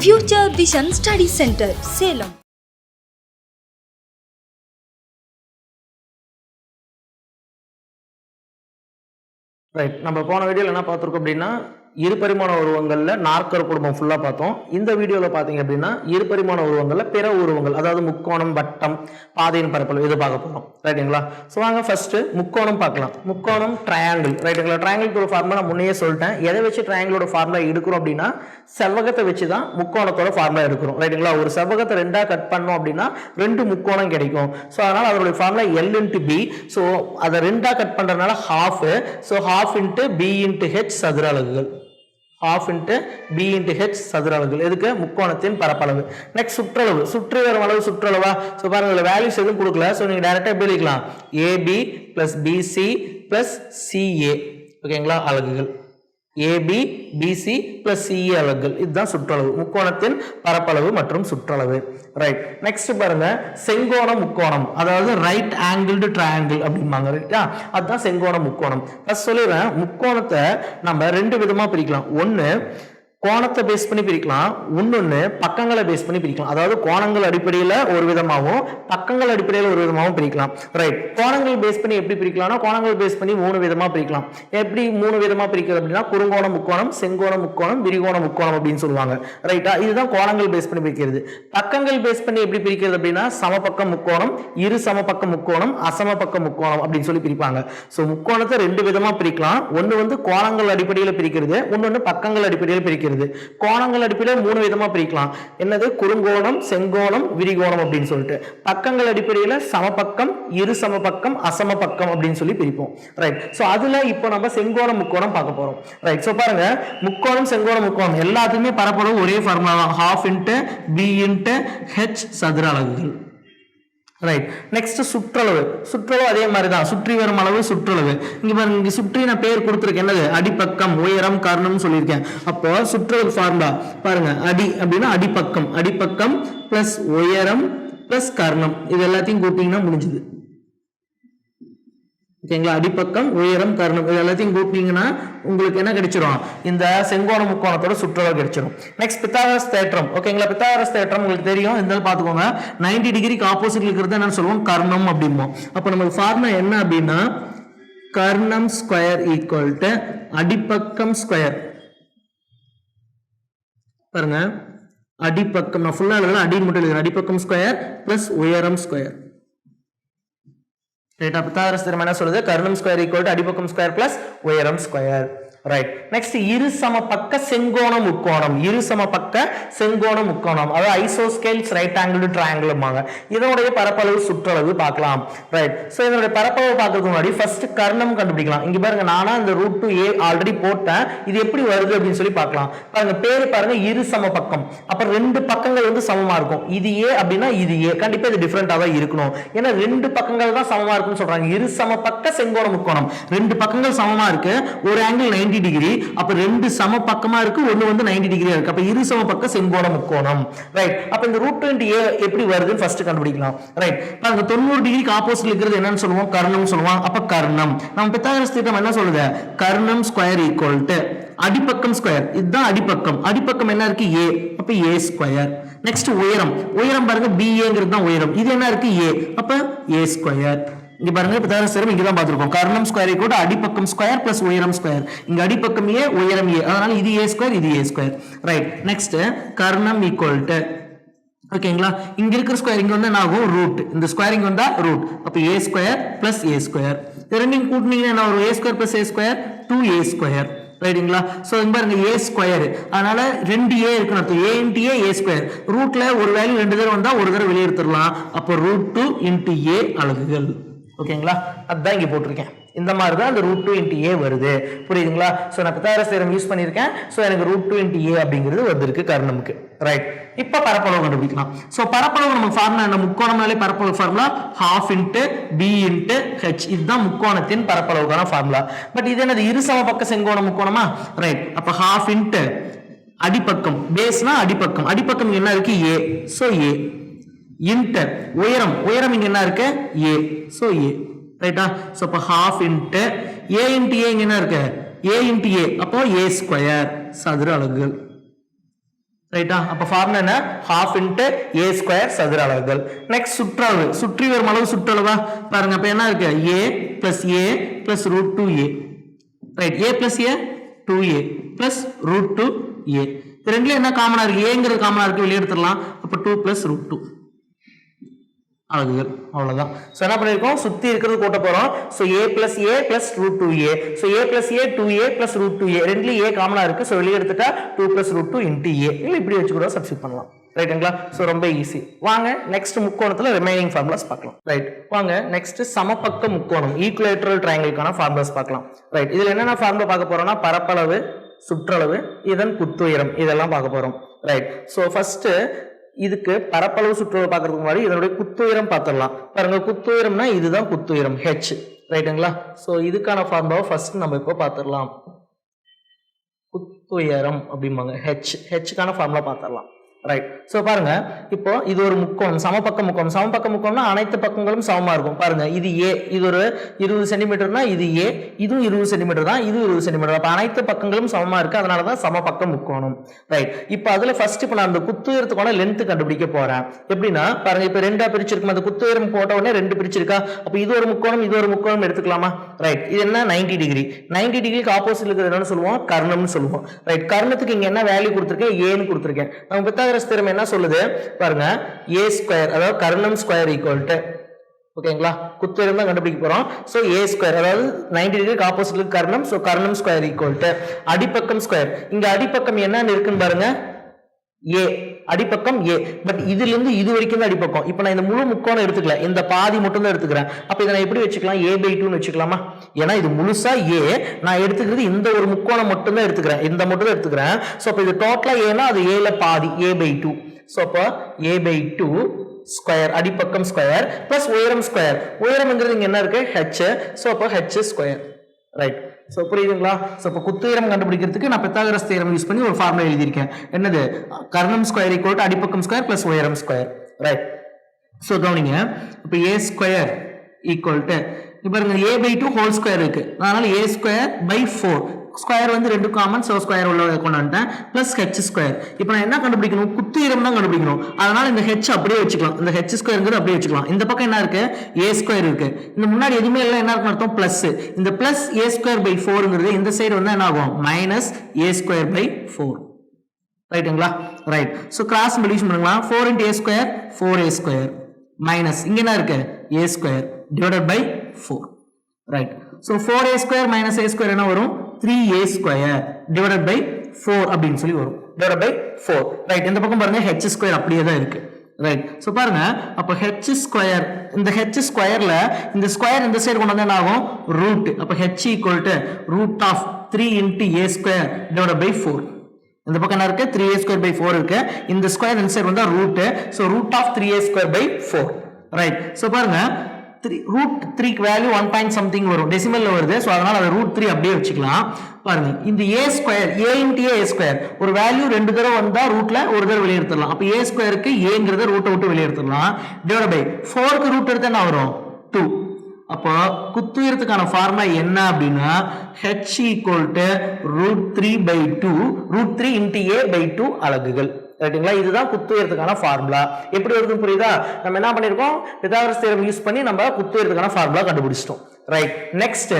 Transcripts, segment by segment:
Future Vision Study Center, Salem. Right, நம்ம போன வீடியோவில் என்ன பார்த்துருக்கோம் அப்படின்னா இருபரிமாண உருவங்களில் நாற்கர குடும்பம் ஃபுல்லாக பார்த்தோம். இந்த வீடியோவில் பார்த்தீங்க அப்படின்னா இருபரிமாண உருவங்களில் பிற உருவங்கள், அதாவது முக்கோணம், வட்டம், பாதையின் பரப்பளவு இது பார்க்க போகிறோம். ரைட்டுங்களா? ஸோ வாங்க ஃபர்ஸ்ட் முக்கோணம் பார்க்கலாம். முக்கோணம் ட்ரையாங்கிள். ரைட்டுங்களா? ட்ரையாங்கிளோட ஃபார்முலா நான் முன்னையே சொல்லிட்டேன். எதை வச்சு ட்ரையாங்கிளோட ஃபார்முலா எடுக்கிறோம் அப்படின்னா செவ்வகத்தை வச்சு தான் முக்கோணத்தோட ஃபார்முலா எடுக்கிறோம். ரைட்டுங்களா? ஒரு செவ்வகத்தை ரெண்டாக கட் பண்ணோம் அப்படின்னா ரெண்டு முக்கோணம் கிடைக்கும். ஸோ அதனால் அதனுடைய ஃபார்முலா L × B. ஸோ அதை ரெண்டாக கட் பண்ணுறதுனால half. So half into B × H சதுர அலகுகள். half into B into H சதுர அலகுகள். எதுக்கு? முக்கோணத்தின் பரப்பளவு. நெக்ஸ்ட் சுற்றளவு. சுற்றி வரும் அளவு சுற்றளவா? ஸோ பாருங்க, வேல்யூஸ் எதுவும் கொடுக்கல. ஸோ நீங்கள் டைரெக்டாக எப்படி எழுதிக்கலாம்? AB + BC + CA. ஓகேங்களா? அலகுகள். AB BC + CA அலகுகள். இதுதான் சுற்றளவு, முக்கோணத்தின் பரப்பளவு மற்றும் சுற்றளவு. ரைட். நெக்ஸ்ட் பாருங்க, செங்கோண முக்கோணம், அதாவது ரைட் ஆங்கிள்டு ட்ரையாங்கிள் அப்படிம்பாங்க. ரைட்டா? அதுதான் செங்கோண முக்கோணம். ஃபர்ஸ்ட் சொல்லிடுறேன், முக்கோணத்தை நம்ம ரெண்டு விதமா பிரிக்கலாம். ஒன்று கோணத்தை பேஸ் பண்ணி பிரிக்கலாம், இன்னொன்று பக்கங்களை பேஸ் பண்ணி பிரிக்கலாம். அதாவது கோணங்கள் அடிப்படையில் ஒரு விதமாகவும் பக்கங்கள் அடிப்படையில் ஒரு விதமாகவும் பிரிக்கலாம். ரைட். கோணங்கள் பேஸ் பண்ணி எப்படி பிரிக்கலாம்னா கோணங்கள் பேஸ் பண்ணி மூணு விதமாக பிரிக்கலாம். எப்படி மூணு விதமாக பிரிக்கிறது அப்படின்னா குறுங்கோண முக்கோணம், செங்கோண முக்கோணம், விரிகோண முக்கோணம் அப்படின்னு சொல்லுவாங்க. ரைட்டா? இதுதான் கோணங்கள் பேஸ் பண்ணி பிரிக்கிறது. பக்கங்கள் பேஸ் பண்ணி எப்படி பிரிக்கிறது அப்படின்னா சமபக்க முக்கோணம், இரு சமபக்க முக்கோணம், அசமபக்க முக்கோணம் அப்படின்னு சொல்லி பிரிப்பாங்க. ஸோ முக்கோணத்தை ரெண்டு விதமாக பிரிக்கலாம். ஒன்று வந்து கோணங்கள் அடிப்படையில் பிரிக்கிறது, இன்னொன்று பக்கங்கள் அடிப்படையில் பிரிக்கிறது. கோணங்கள் அடிப்படையில் மூணு விதமா பிரிக்கலாம். என்னது? குறுங்கோணம், செங்கோணம், விரிகோணம் அப்படின்னு சொல்லிட்டு. பக்கங்கள் அடிப்படையில் சமபக்கம், இரு சமபக்கம், அசமபக்கம் அப்படின்னு சொல்லி பிரிப்போம். ரைட். சோ அதுல இப்போ நம்ம செங்கோண முக்கோணம் பார்க்க போறோம். ரைட். சோ பாருங்க, முக்கோணம், செங்கோண முக்கோணம் எல்லாத்துக்குமே பரப்பளவு ஒரே ஃபார்முலா தான். half into B into H சதுர அலகுகள். ரைட். நெக்ஸ்ட் சுற்றளவு. சுற்றளவு அதே மாதிரி தான், சுற்றி வரும் அளவு சுற்றளவு. இங்க பாருங்க, இங்க சுற்றி நான் பேர் கொடுத்துருக்கேன். என்னது? அடிப்பக்கம், உயரம், கர்ணம் சொல்லியிருக்கேன். அப்போ சுற்றளவு ஃபார்முலா பாருங்க, அடி அப்படின்னா அடிப்பக்கம், அடிப்பக்கம் பிளஸ் உயரம் பிளஸ் கர்ணம், இது எல்லாத்தையும் கூட்டிங்கன்னா முடிஞ்சது. ஓகேங்களா? அடிப்பக்கம், உயரம், கர்ணம் இது எல்லாத்தையும் கூட்டினீங்கன்னா உங்களுக்கு என்ன கிடைச்சிரும்? இந்த செங்கோண முக்கோணத்தோட சுற்றளவு கிடைச்சிரும். நெக்ஸ்ட் பித்தாகரஸ் தேற்றம். ஓகேங்களா? பித்தாகரஸ் தேற்றம் உங்களுக்கு தெரியும். இந்த பார்த்துக்கோங்க, 90 டிகிரிக்கு ஆப்போசிட்ல இருக்கிறது என்ன சொல்லுவோம்? கர்ணம் அப்படிம்போம். அப்போ நமக்கு ஃபார்முலா என்ன அப்படின்னா கர்ணம் ஸ்கொயர் ஈக்குவல் டு அடிப்பக்கம் ஸ்கொயர். பாருங்க, அடிப்பக்கம் நான் ஃபுல்லா எழுதலாம், அடின்னு மட்டும் எழுதுறேன். அடிப்பக்கம் ஸ்கொயர் பிளஸ் உயரம் ஸ்கொயர். ரைட். பித்தாகரஸ் தேற்றம் என்ன சொல்லுது? கர்ணம் ஸ்கொயர் ஈக்குவல் டு அடிப்பக்கம் ஸ்கொயர் பிளஸ் உயரம் ஸ்கொயர். ரைட். நெக்ஸ்ட் இரு சமபக்க செங்கோண முக்கோணம். இரு சமபக்க செங்கோண முக்கோணம், அதாவது ஐசோஸ்கேல்ஸ் ரைட் ஆங்கிள் ட்ரையாங்கிள்பாங்க. இதனுடைய பரப்பளவு சுற்றளவு பார்க்கலாம். ரைட். சோ இதனுடைய பரப்பளவு பார்க்கறதுக்கு முன்னாடி ஃபர்ஸ்ட் கர்ணம் கண்டுபிடிக்கலாம். இங்க பாருங்க, நானா இந்த √2a ஆல்ரெடி போட்டேன். இது எப்படி வருது அப்படின்னு சொல்லி பார்க்கலாம். பாருங்க, பேரு பாருங்க, இரு சமபக்கம். அப்ப ரெண்டு பக்கங்கள் வந்து சமமா இருக்கும். இது a அப்படின்னா இது a, கண்டிப்பா இது டிஃபரெண்டா தான் இருக்கணும். ஏன்னா ரெண்டு பக்கங்கள் தான் சமமா இருக்குன்னு சொல்றாங்க. இரு சமபக்க செங்கோண முக்கோணம், ரெண்டு பக்கங்கள் சமமா இருக்கு, ஒரு ஆங்கிள் 90 டிகிரி. அப்ப ரெண்டு சம பக்கமா இருக்கு, ஒன்னு வந்து 90 டிகிரியா இருக்கு. அப்ப இரு சம பக்க செங்கோண முக்கோணம். ரைட். அப்ப இந்த √20a எப்படி வருதுன்னு ஃபர்ஸ்ட் கண்டுபிடிக்கலாம். ரைட். பாருங்க, 90 டிகிரிக்கு ஆப்போசிட்ல இருக்கிறது என்னன்னு சொல்லுவோம்? கர்ணம் சொல்லுவோம். அப்ப கர்ணம் நம்ம பித்தாகரஸ் தேற்றம் என்ன சொல்லுது? கர்ணம் ஸ்கொயர் ஈக்குவல் டு அடிப்பக்கம் ஸ்கொயர். இதுதான் அடிப்பக்கம். அடிப்பக்கம் என்ன இருக்கு? a. அப்ப a ஸ்கொயர். நெக்ஸ்ட் உயரம். உயரம் பாருங்க, BAங்கிறது தான் உயரம். இது என்ன இருக்கு? a. அப்ப a ஸ்கொயர். இங்க பாருங்க, பித்தாகரஸ் தேற்றம் இங்க தான் பார்த்திருக்கோம். கர்ணம் ஸ்கொயர் ஈக்குவல் டு அடிப்பக்கம் ஸ்கொயர் பிளஸ் உயரம் ஸ்கொயர். இங்க அடிப்பக்கம் a, உயரம் a, அதனால இது a ஸ்கொயர், இது a ஸ்கொயர். ரைட். நெக்ஸ்ட் கர்ணம் ஈக்குவல் டு, ஓகேங்களா, இங்க இருக்கிற ஸ்கொயர் இங்க வந்து என்ன ஆகும்? ரூட். இந்த ஸ்கொயர் இங்க வந்தா ரூட். அப்ப a square plus a square. இது ரெண்டையும் கூட்டினீங்கன்னா என்ன வரும்? a square plus a square 2a square. ரைட்டுங்களா? சோ இங்க பாருங்க, a ஸ்கொயர், அதனால 2a இருக்குன்னு அர்த்தம். a into a square. ரூட்ல ஒரு வேல்யூ ரெண்டு தடவை வந்தா ஒரு தடவை வெளியே எடுத்துடலாம். அப்போ √2 into a அலகுகள். ஓகேங்களா? அதான் இங்க போட்டிருக்கேன். இந்த மாதிரி தான் அந்த √2 into a வருது. புரியுதுங்களா? சோ நான் பித்தாகரஸ் தேற்றம் யூஸ் பண்ணியிருக்கேன். சோ எனக்கு √2 into a அப்படிங்கிறது வந்திருக்கு கர்ணமுக்கு. ரைட். இப்ப பரப்பளவு கண்டுபிடிக்கலாம். சோ பரப்பளவு நம்ம ஃபார்முலா என்ன? முக்கோணம்னாலே பரப்பளவு formula half into B into H. இதுதான் முக்கோணத்தின் பரப்பளவுக்கான ஃபார்முலா. பட் இது என்னது? இரு சமபக்க செங்கோண முக்கோணமா? ரைட். அப்ப half into அடிப்பக்கம், பேஸ்னா அடிப்பக்கம், அடிப்பக்கம் என்ன இருக்கு? a. சோ a இன்டர் உயரம், உயரம் இங்க என்ன இருக்கு? a. So a. ரைட்டா? சோ அப்ப half into a into a இங்க என்ன இருக்கு? a into a, அப்போ a ஸ்கொயர் சதுர அலகுகள். ரைட்டா? அப்ப ஃபார்முலா என்ன? half into a square சதுர அலகுகள். நெக்ஸ்ட் சுற்றளவு, சுற்றி வரும் அளவு சுற்றளவா பாருங்க. அப்ப என்ன இருக்கு? a plus a plus root 2a. Right, a plus a 2a plus root 2a. இது ரெண்டுல என்ன காமனா இருக்கு? aங்கிறது காமனா இருக்கு, வெளிய எடுத்துறலாம். அப்ப 2 plus root 2 அலகுகள். அவ்வளவுதான். சோ என்ன பண்ணிருக்கோம்? சுத்தி இருக்கிறது கூட்ட போறோம். So a plus a plus root 2a. So a plus a 2a plus root 2a. ரெண்டுல a காமனா இருக்கு. சோ வெளிய எடுத்துட்டா 2 plus root 2 into a. இல்ல இப்படி வச்சு கூட சப்ஸ்டிட்யூட் பண்ணலாம். ரைட்டுங்களா? சோ ரொம்ப ஈஸி. வாங்க நெக்ஸ்ட் முக்கோணத்துல ரிமைனிங் ஃபார்முலாஸ் பார்க்கலாம். ரைட், வாங்க நெக்ஸ்ட் சமபக்க முக்கோணம் ஈக்குலேட்டரல் ட்ரையாங்கிள்கான ஃபார்முலாஸ் பார்க்கலாம். ரைட், இதுல என்னென்ன ஃபார்முலா பார்க்க போறோம்னா பரப்பளவு, சுற்றளவு, இதன் குத்துயரம், இதெல்லாம் பார்க்க போறோம். ரைட், சோ ஃபர்ஸ்ட் இதுக்கு பரப்பளவு சுற்றளவு பார்க்கறதுக்கு முன்னாடி இதனுடைய குத்துயரம் பார்த்துடலாம். பாருங்க, குத்துயரம்னா இதுதான் குத்துயரம் h. ரைட்டுங்களா? சோ இதுக்கான ஃபார்முலாவை ஃபர்ஸ்ட் நம்ம இப்போ பார்த்துடலாம். குத்துயரம் அப்படிம்பாங்க ஹெச்க்கான ஃபார்முலா பார்த்துடலாம். ரைட், சோ பாருங்க, இப்போ இது ஒரு முக்கோணம், சமபக்க முக்கோணம். சமபக்க முக்கோணம்னா அனைத்து பக்கங்களும் சமமா இருக்கும். பாருங்க, இது a, இது ஒரு 20 சென்டிமீட்டர்னா இது a, இதுவும் 20 சென்டிமீட்டர் தான், இது 20 சென்டிமீட்டர். அப்ப அனைத்து பக்கங்களும் சமமா இருக்கு, அதனாலதான் சமபக்க முக்கோணம். ரைட், இப்போ அதுல ஃபர்ஸ்ட் இப்போ நான் அந்த குத்துயரத்துக்கான லென்த் கண்டுபிடிக்க போறேன். எப்படின்னா பாருங்க, இப்போ ரெண்டா பிரிச்சிருக்கும், அந்த குத்துயரம் போட்ட உடனே ரெண்டு பிரிச்சிருக்கா. அப்ப இது ஒரு முக்கோணம், இது ஒரு முக்கோணம் எடுத்துக்கலாமா? ரைட், இது என்ன? 90 டிகிரி. 90 டிகிரிக்கு ஆப்போசிட்ல இருக்கிறது என்னன்னு சொல்லுவோம்? கர்ணம்னு சொல்லுவோம். ரைட், கர்ணத்துக்கு இங்க என்ன வேல்யூ கொடுத்திருக்கேன்? ஏன்னு கொடுத்திருக்கேன். நம்ம பித்தாகரஸ் தியரம் என்ன சொல்லுது பாருங்க, a ஸ்கொயர் அதாவது கர்ணம் ஸ்கொயர் ஈக்குவல் டு, ஓகேங்களா, குத்துயரம் தான் கண்டுபிடிக்க போறோம். சோ a ஸ்கொயர் அதாவது 90 டிகிரிக்கு ஆப்போசிட்ல கர்ணம், சோ கர்ணம் ஸ்கொயர் ஈக்குவல் டு அடிப்பக்கம் ஸ்கொயர். இங்க அடிப்பக்கம் என்னன்னு இருக்குன்னு பாருங்க, a, அடிப்பக்கம் a. பட் இதுல இருந்து இது வரைக்கும் தான் அடிப்பக்கம். இப்போ நான் இந்த முழு முக்கோணம் எடுத்துக்கல, இந்த பாதி மட்டும் தான் எடுத்துக்கிறேன். அப்ப இதை நான் எப்படி வச்சுக்கலாம்? a/2 ன்னு வச்சுக்கலாமா? ஏன்னா இது முழுசா a, நான் எடுத்துக்கிறது இந்த ஒரு முக்கோணம் மட்டும் தான் எடுத்துக்கிறேன், இந்த மட்டும் தான் எடுத்துக்கிறேன். சோ அப்ப இது டோட்டலா ஏனா அது a ல பாதி, a/2. சோ அப்ப a/2 ஸ்கொயர், அடிப்பக்கம் ஸ்கொயர் பிளஸ் உயரம் ஸ்கொயர். உயரம்ங்கிறது இங்க என்ன இருக்கு? h. சோ அப்ப h ஸ்கொயர். ரைட், சோ புரியுதுங்களா? சோ இப்ப குத்துயரம் கண்டுபிடிக்கிறதுக்கு நான் பித்தாகரஸ் தியரம் யூஸ் பண்ணி ஒரு ஃபார்முலா எழுதியிருக்கேன். என்னது? கர்ணம் ஸ்கொயர் ஈக்குவல் டு அடிப்பக்கம் ஸ்கொயர் பிளஸ் உயரம் ஸ்கொயர். ரைட், சோ கவனிங்க, இப்ப a ஸ்கொயர் ஈக்குவல் டு பாருங்க a/2 ஹோல் ஸ்கொயர் இருக்கு, அதனால a ஸ்கொயர் பை 4. ஸ்கொயர் வந்து ரெண்டு காமன், சோ ஸ்கொயர் உள்ள கொண்டு வந்துட்டேன், பிளஸ் h ஸ்கொயர். இப்போ நான் என்ன கண்டுபிடிக்கணும்? குத்துயரம் தான் கண்டுபிடிக்கணும். அதனால இந்த h அப்படியே வச்சுக்கலாம், இந்த h ஸ்கொயர்ங்கிறது அப்படியே வச்சுக்கலாம். இந்த பக்கம் என்ன இருக்கு? a ஸ்கொயர் இருக்கு. இந்த முன்னாடி எதுவுமே இல்லை, என்ன இருக்கு அர்த்தம்? பிளஸ். இந்த பிளஸ் a ஸ்கொயர் பை 4ங்கிறது இந்த சைடு வந்து என்ன ஆகும்? Minus a square by 4. ரைட்டுங்களா? ரைட், சோ கிராஸ் மல்டிப்ளிகேஷன் பண்ணுங்களா? 4 into a square 4a square minus இங்க என்ன இருக்கு? a square divided by 4. Right, so 4a square minus a square என்ன வரும்? 3a ஸ்கொயர் டிவைடட் பை 4 அப்படின்னு சொல்லி வரும், டிவைடட் பை 4. ரைட், இந்த பக்கம் பாருங்க h ஸ்கொயர் அப்படியே தான் இருக்கு. ரைட், சோ பாருங்க, அப்ப h ஸ்கொயர், இந்த h ஸ்கொயர்ல இந்த ஸ்கொயர் இந்த சைடு கொண்டு வந்தா என்ன ஆகும்? ரூட். அப்ப h equal to root of 3 into a square divided by 4. இந்த பக்கம் என்ன இருக்கு? 3a ஸ்கொயர் பை 4 இருக்கு. இந்த ஸ்கொயர் இந்த சைடு வந்தா root, so root of 3a square by 4. Right, so பாருங்க, ரூட் 3 க்கு வேல்யூ 1 பாயிண்ட் சம்திங் வரும், டெசிமல்ல வருது. சோ அதனால அதை ரூட் 3 அப்படியே வச்சுக்கலாம். பாருங்க, இந்த a square, a into a square, ஒரு வேல்யூ ரெண்டு தடவை வந்தா ரூட்ல ஒரு தடவை வெளிய எடுத்துடலாம். அப்ப a ஸ்கொயருக்கு aங்கிறத ரூட்டை விட்டு வெளிய எடுத்துடலாம், டிவைட் பை 4 க்கு ரூட் எடுத்தா என்ன வரும்? 2. அப்போ குத்துயரத்துக்கான ஃபார்முலா என்ன அப்படின்னா h equal to root 3 by 2, root 3 into a by 2 அலகுகள். ரைட்டுங்களா? இதுதான் குத்துயரத்துக்கான ஃபார்முலா. எப்படி வருதுன்னு புரியுதா? நம்ம என்ன பண்ணிருக்கோம்? பித்தாகரஸ் தியரம் யூஸ் பண்ணி நம்ம குத்துயரத்துக்கான ஃபார்முலா கண்டுபிடிச்சிட்டோம். ரைட், நெக்ஸ்ட்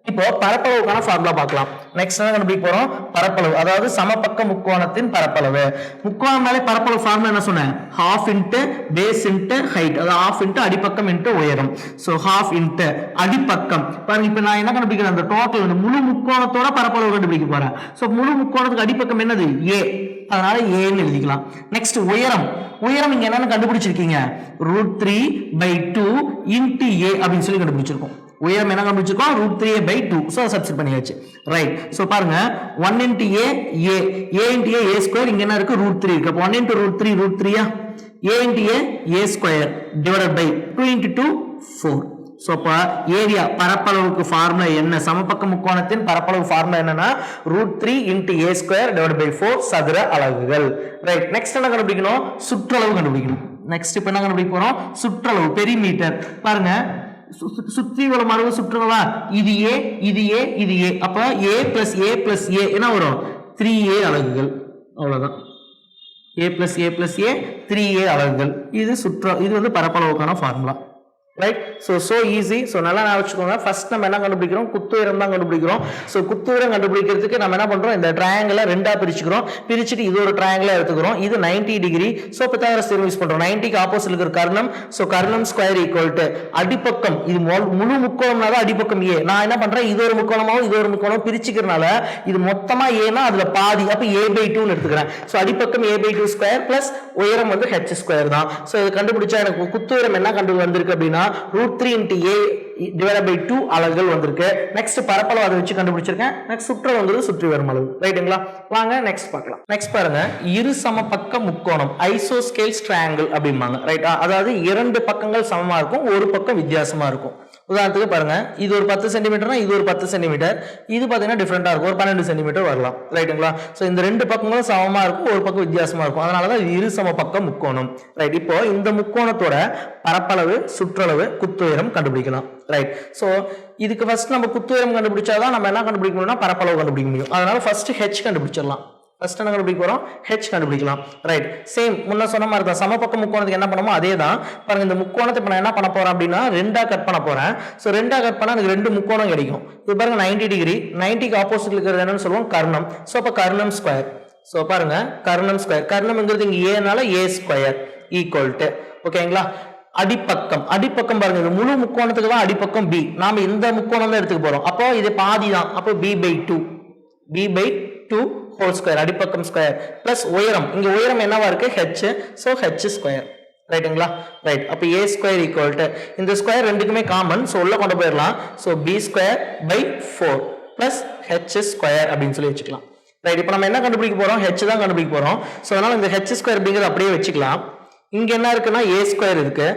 இப்போ பரப்பளவுக்கான ஃபார்முலா பார்க்கலாம். நெக்ஸ்ட் என்ன கண்டுபிடிக்க போறோம்? பரப்பளவு, அதாவது சமபக்க முக்கோணத்தின் பரப்பளவு. முக்கோணம் மேலே பரப்பளவு ஃபார்முலா என்ன சொன்னேன்? half into base into height, அதாவது half into அடிப்பக்கம் into உயரம். So half into அடிப்பக்கம். பாருங்க, இப்போ நான் என்ன கண்டுபிடிக்கிறேன்? அந்த டோட்டல் இந்த முழு முக்கோணத்தோட பரப்பளவு கண்டுபிடிக்க போறேன். சோ முழு முக்கோணத்துக்கு அடிப்பக்கம் என்னது? a, அதனால a ன்னு எழுதிக்கலாம். நெக்ஸ்ட் உயரம். உயரம் இங்க என்னன்னு கண்டுபிடிச்சிருக்கீங்க? ரூட் 3 பை 2 into a அப்படின்னு சொல்லி கண்டுபிடிச்சிருக்கோம். உயரம் என்ன கண்டுபிடிச்சிருக்கோம்? ரூட் 3a பை 2. சோ சப்ஸ்டிட் பண்ணியாச்சு. ரைட், சோ பாருங்க 1 into a into a square, இங்க என்ன இருக்கு? ரூட் 3 இருக்கு. அப்ப 1 into root 3 root 3 a into a square divided by 2 into 2 4. So அப்ப ஏரியா பரப்பளவுக்கு ஃபார்முலா என்ன? சமபக்க முக்கோணத்தின் பரப்பளவு ஃபார்முலா என்னன்னா root 3 into a square divided by 4 சதுர அலகுகள். ரைட், நெக்ஸ்ட் என்ன கண்டுபிடிக்கணும்? சுற்றளவு கண்டுபிடிக்கணும். நெக்ஸ்ட் இப்ப என்ன கண்டுபிடிக்க போறோம்? சுற்றளவு, பெரிமீட்டர். பாருங்க, சுற்றி வரும் அளவு சுற்றளவா? இது a, இது a, இது a. அப்ப a plus a plus a என்ன வரும்? 3a அலகுகள். அவ்வளவுதான். a plus a plus a 3a அலகுகள். இது வந்து பரப்பளவுக்கான ஃபார்முலா. ரைட். so easy. நல்லா நான் வச்சுக்கோங்க. ஃபர்ஸ்ட் நம்ம என்ன கண்டுபிடிக்கிறோம், குத்துயரம் தான் கண்டுபிடிக்கிறோம். குத்துயரம் கண்டுபிடிக்கிறதுக்கு நம்ம என்ன பண்றோம், இந்த ட்ரையாங்கிளை ரெண்டா பிரிச்சுக்கிறோம். பிரிச்சுட்டு இது ஒரு ட்ரையாங்கிளா எடுத்துக்கிறோம். இது 90 டிகிரி. பித்தாகரஸ் தியரம் யூஸ் பண்றோம். 90க்கு ஆப்போசிட்ல இருக்கிற கர்ணம். கர்ணம் ஸ்கொயர் ஈக்குவல் டு அடிப்பக்கம். இது முழு முக்கோணம்னா தான் அடிப்பக்கம் a. நான் என்ன பண்றேன், இது ஒரு முக்கோணமாவும் இது ஒரு முக்கோணம் பிரிச்சுக்கிறனால இது மொத்தமா ஏனா அதுல பாதி, அப்ப a/2 ன்னு எடுத்துக்கிறேன். அடிப்பக்கம் a/2 ஸ்கொயர் பிளஸ் உயரம் வந்து h ஸ்கொயர் தான். இது கண்டுபிடிச்சா எனக்கு குத்துயரம் என்ன வந்திருக்கு அப்படின்னா √3 × a divided by 2 அலகுகள் வந்திருக்கு. நெக்ஸ்ட் பரப்பளவு அதை வச்சு கண்டுபிடிச்சிருக்கேன். நெக்ஸ்ட் சுற்றளவு வந்து சுற்றி வரும் அளவு. ரைட்டுங்களா? வாங்க நெக்ஸ்ட் பார்க்கலாம். நெக்ஸ்ட் பாருங்க, இரு சமபக்க முக்கோணம் ஐசோஸ்கேல்ஸ் ட்ரையாங்கிள் அப்படிம்பாங்க. ரைட்டா? அதாவது இரண்டு பக்கங்கள் சமமா இருக்கும், ஒரு பக்கம் வித்தியாசமா இருக்கும். உதாரணத்துக்கு பாருங்க, இது ஒரு 10 சென்டிமீட்டர்னா இது ஒரு 10 சென்டிமீட்டர். இது பாத்தீங்கன்னா டிஃபரெண்டா இருக்கும், ஒரு 12 சென்டிமீட்டர் வரலாம். ரைட்டுங்களா? இந்த ரெண்டு பக்கங்களும் சமமா இருக்கும், ஒரு பக்கம் வித்தியாசமா இருக்கும். அதனாலதான் இது இரு சமபக்க முக்கோணம். ரைட். இப்போ இந்த முக்கோணத்தோட பரப்பளவு, சுற்றளவு, குத்துயரம் கண்டுபிடிக்கலாம். ரைட். இதுக்கு ஃபர்ஸ்ட் நம்ம குத்துயரம் கண்டுபிடிச்சாதான் நம்ம என்ன கண்டுபிடிக்க முடியும்னா பரப்பளவு கண்டுபிடிக்க முடியும். அதனால ஃபர்ஸ்ட் h கண்டுபிடிச்சிடலாம். ஃபர்ஸ்ட் என்ன கண்டுபிடிக்க போறோம், h கண்டுபிடிக்கலாம். ரைட். சேம் முன்ன சொன்ன மாதிரி தான், சமபக்க முக்கோணத்துக்கு என்ன பண்ணுமோ அதே தான். பாருங்க, இந்த முக்கோணத்தை இப்ப நான் என்ன பண்ண போறேன் அப்படின்னா ரெண்டா கட் பண்ண போறேன். ரெண்டா கட் பண்ணா எனக்கு ரெண்டு முக்கோணம் கிடைக்கும். இது பாருங்க 90 டிகிரி. 90க்கு ஆப்போசிட்ல இருக்கிறது என்னன்னு சொல்லுவோம், கர்ணம். அப்ப கர்ணம் ஸ்கொயர். பாருங்க, கர்ணம் ஸ்கொயர். கர்ணம்ங்கிறது இங்க a னால a ஸ்கொயர் ஈக்குவல் டு, ஓகேங்களா? அடிப்பக்கம் பாருங்க, இது முழு முக்கோணத்துக்கு தான் அடிப்பக்கம் b. நாம இந்த முக்கோணம் தான் எடுத்துக்க போறோம். அப்போ இது பாதி தான். அப்போ b/2 ஹோல் ஸ்கொயர், அடிப்பக்கம் ஸ்கொயர் பிளஸ் உயரம். இங்க உயரம் என்னவா இருக்கு, h. h square. ரைட்டுங்களா? ரைட். அப்ப a ஸ்கொயர் ஈக்குவல் டு, இந்த ஸ்கொயர் ரெண்டுக்குமே காமன், உள்ள கொண்டு போயிடலாம். b²/4 பிளஸ் h ஸ்கொயர் அப்படின்னு சொல்லி வச்சுக்கலாம். ரைட். இப்போ நம்ம என்ன கண்டுபிடிக்க போறோம், h தான் கண்டுபிடிக்க போறோம். அதனால இந்த h ஸ்கொயர் அப்படிங்கிறது அப்படியே வச்சுக்கலாம். இங்க என்ன இருக்குன்னா a ஸ்கொயர் இருக்கு.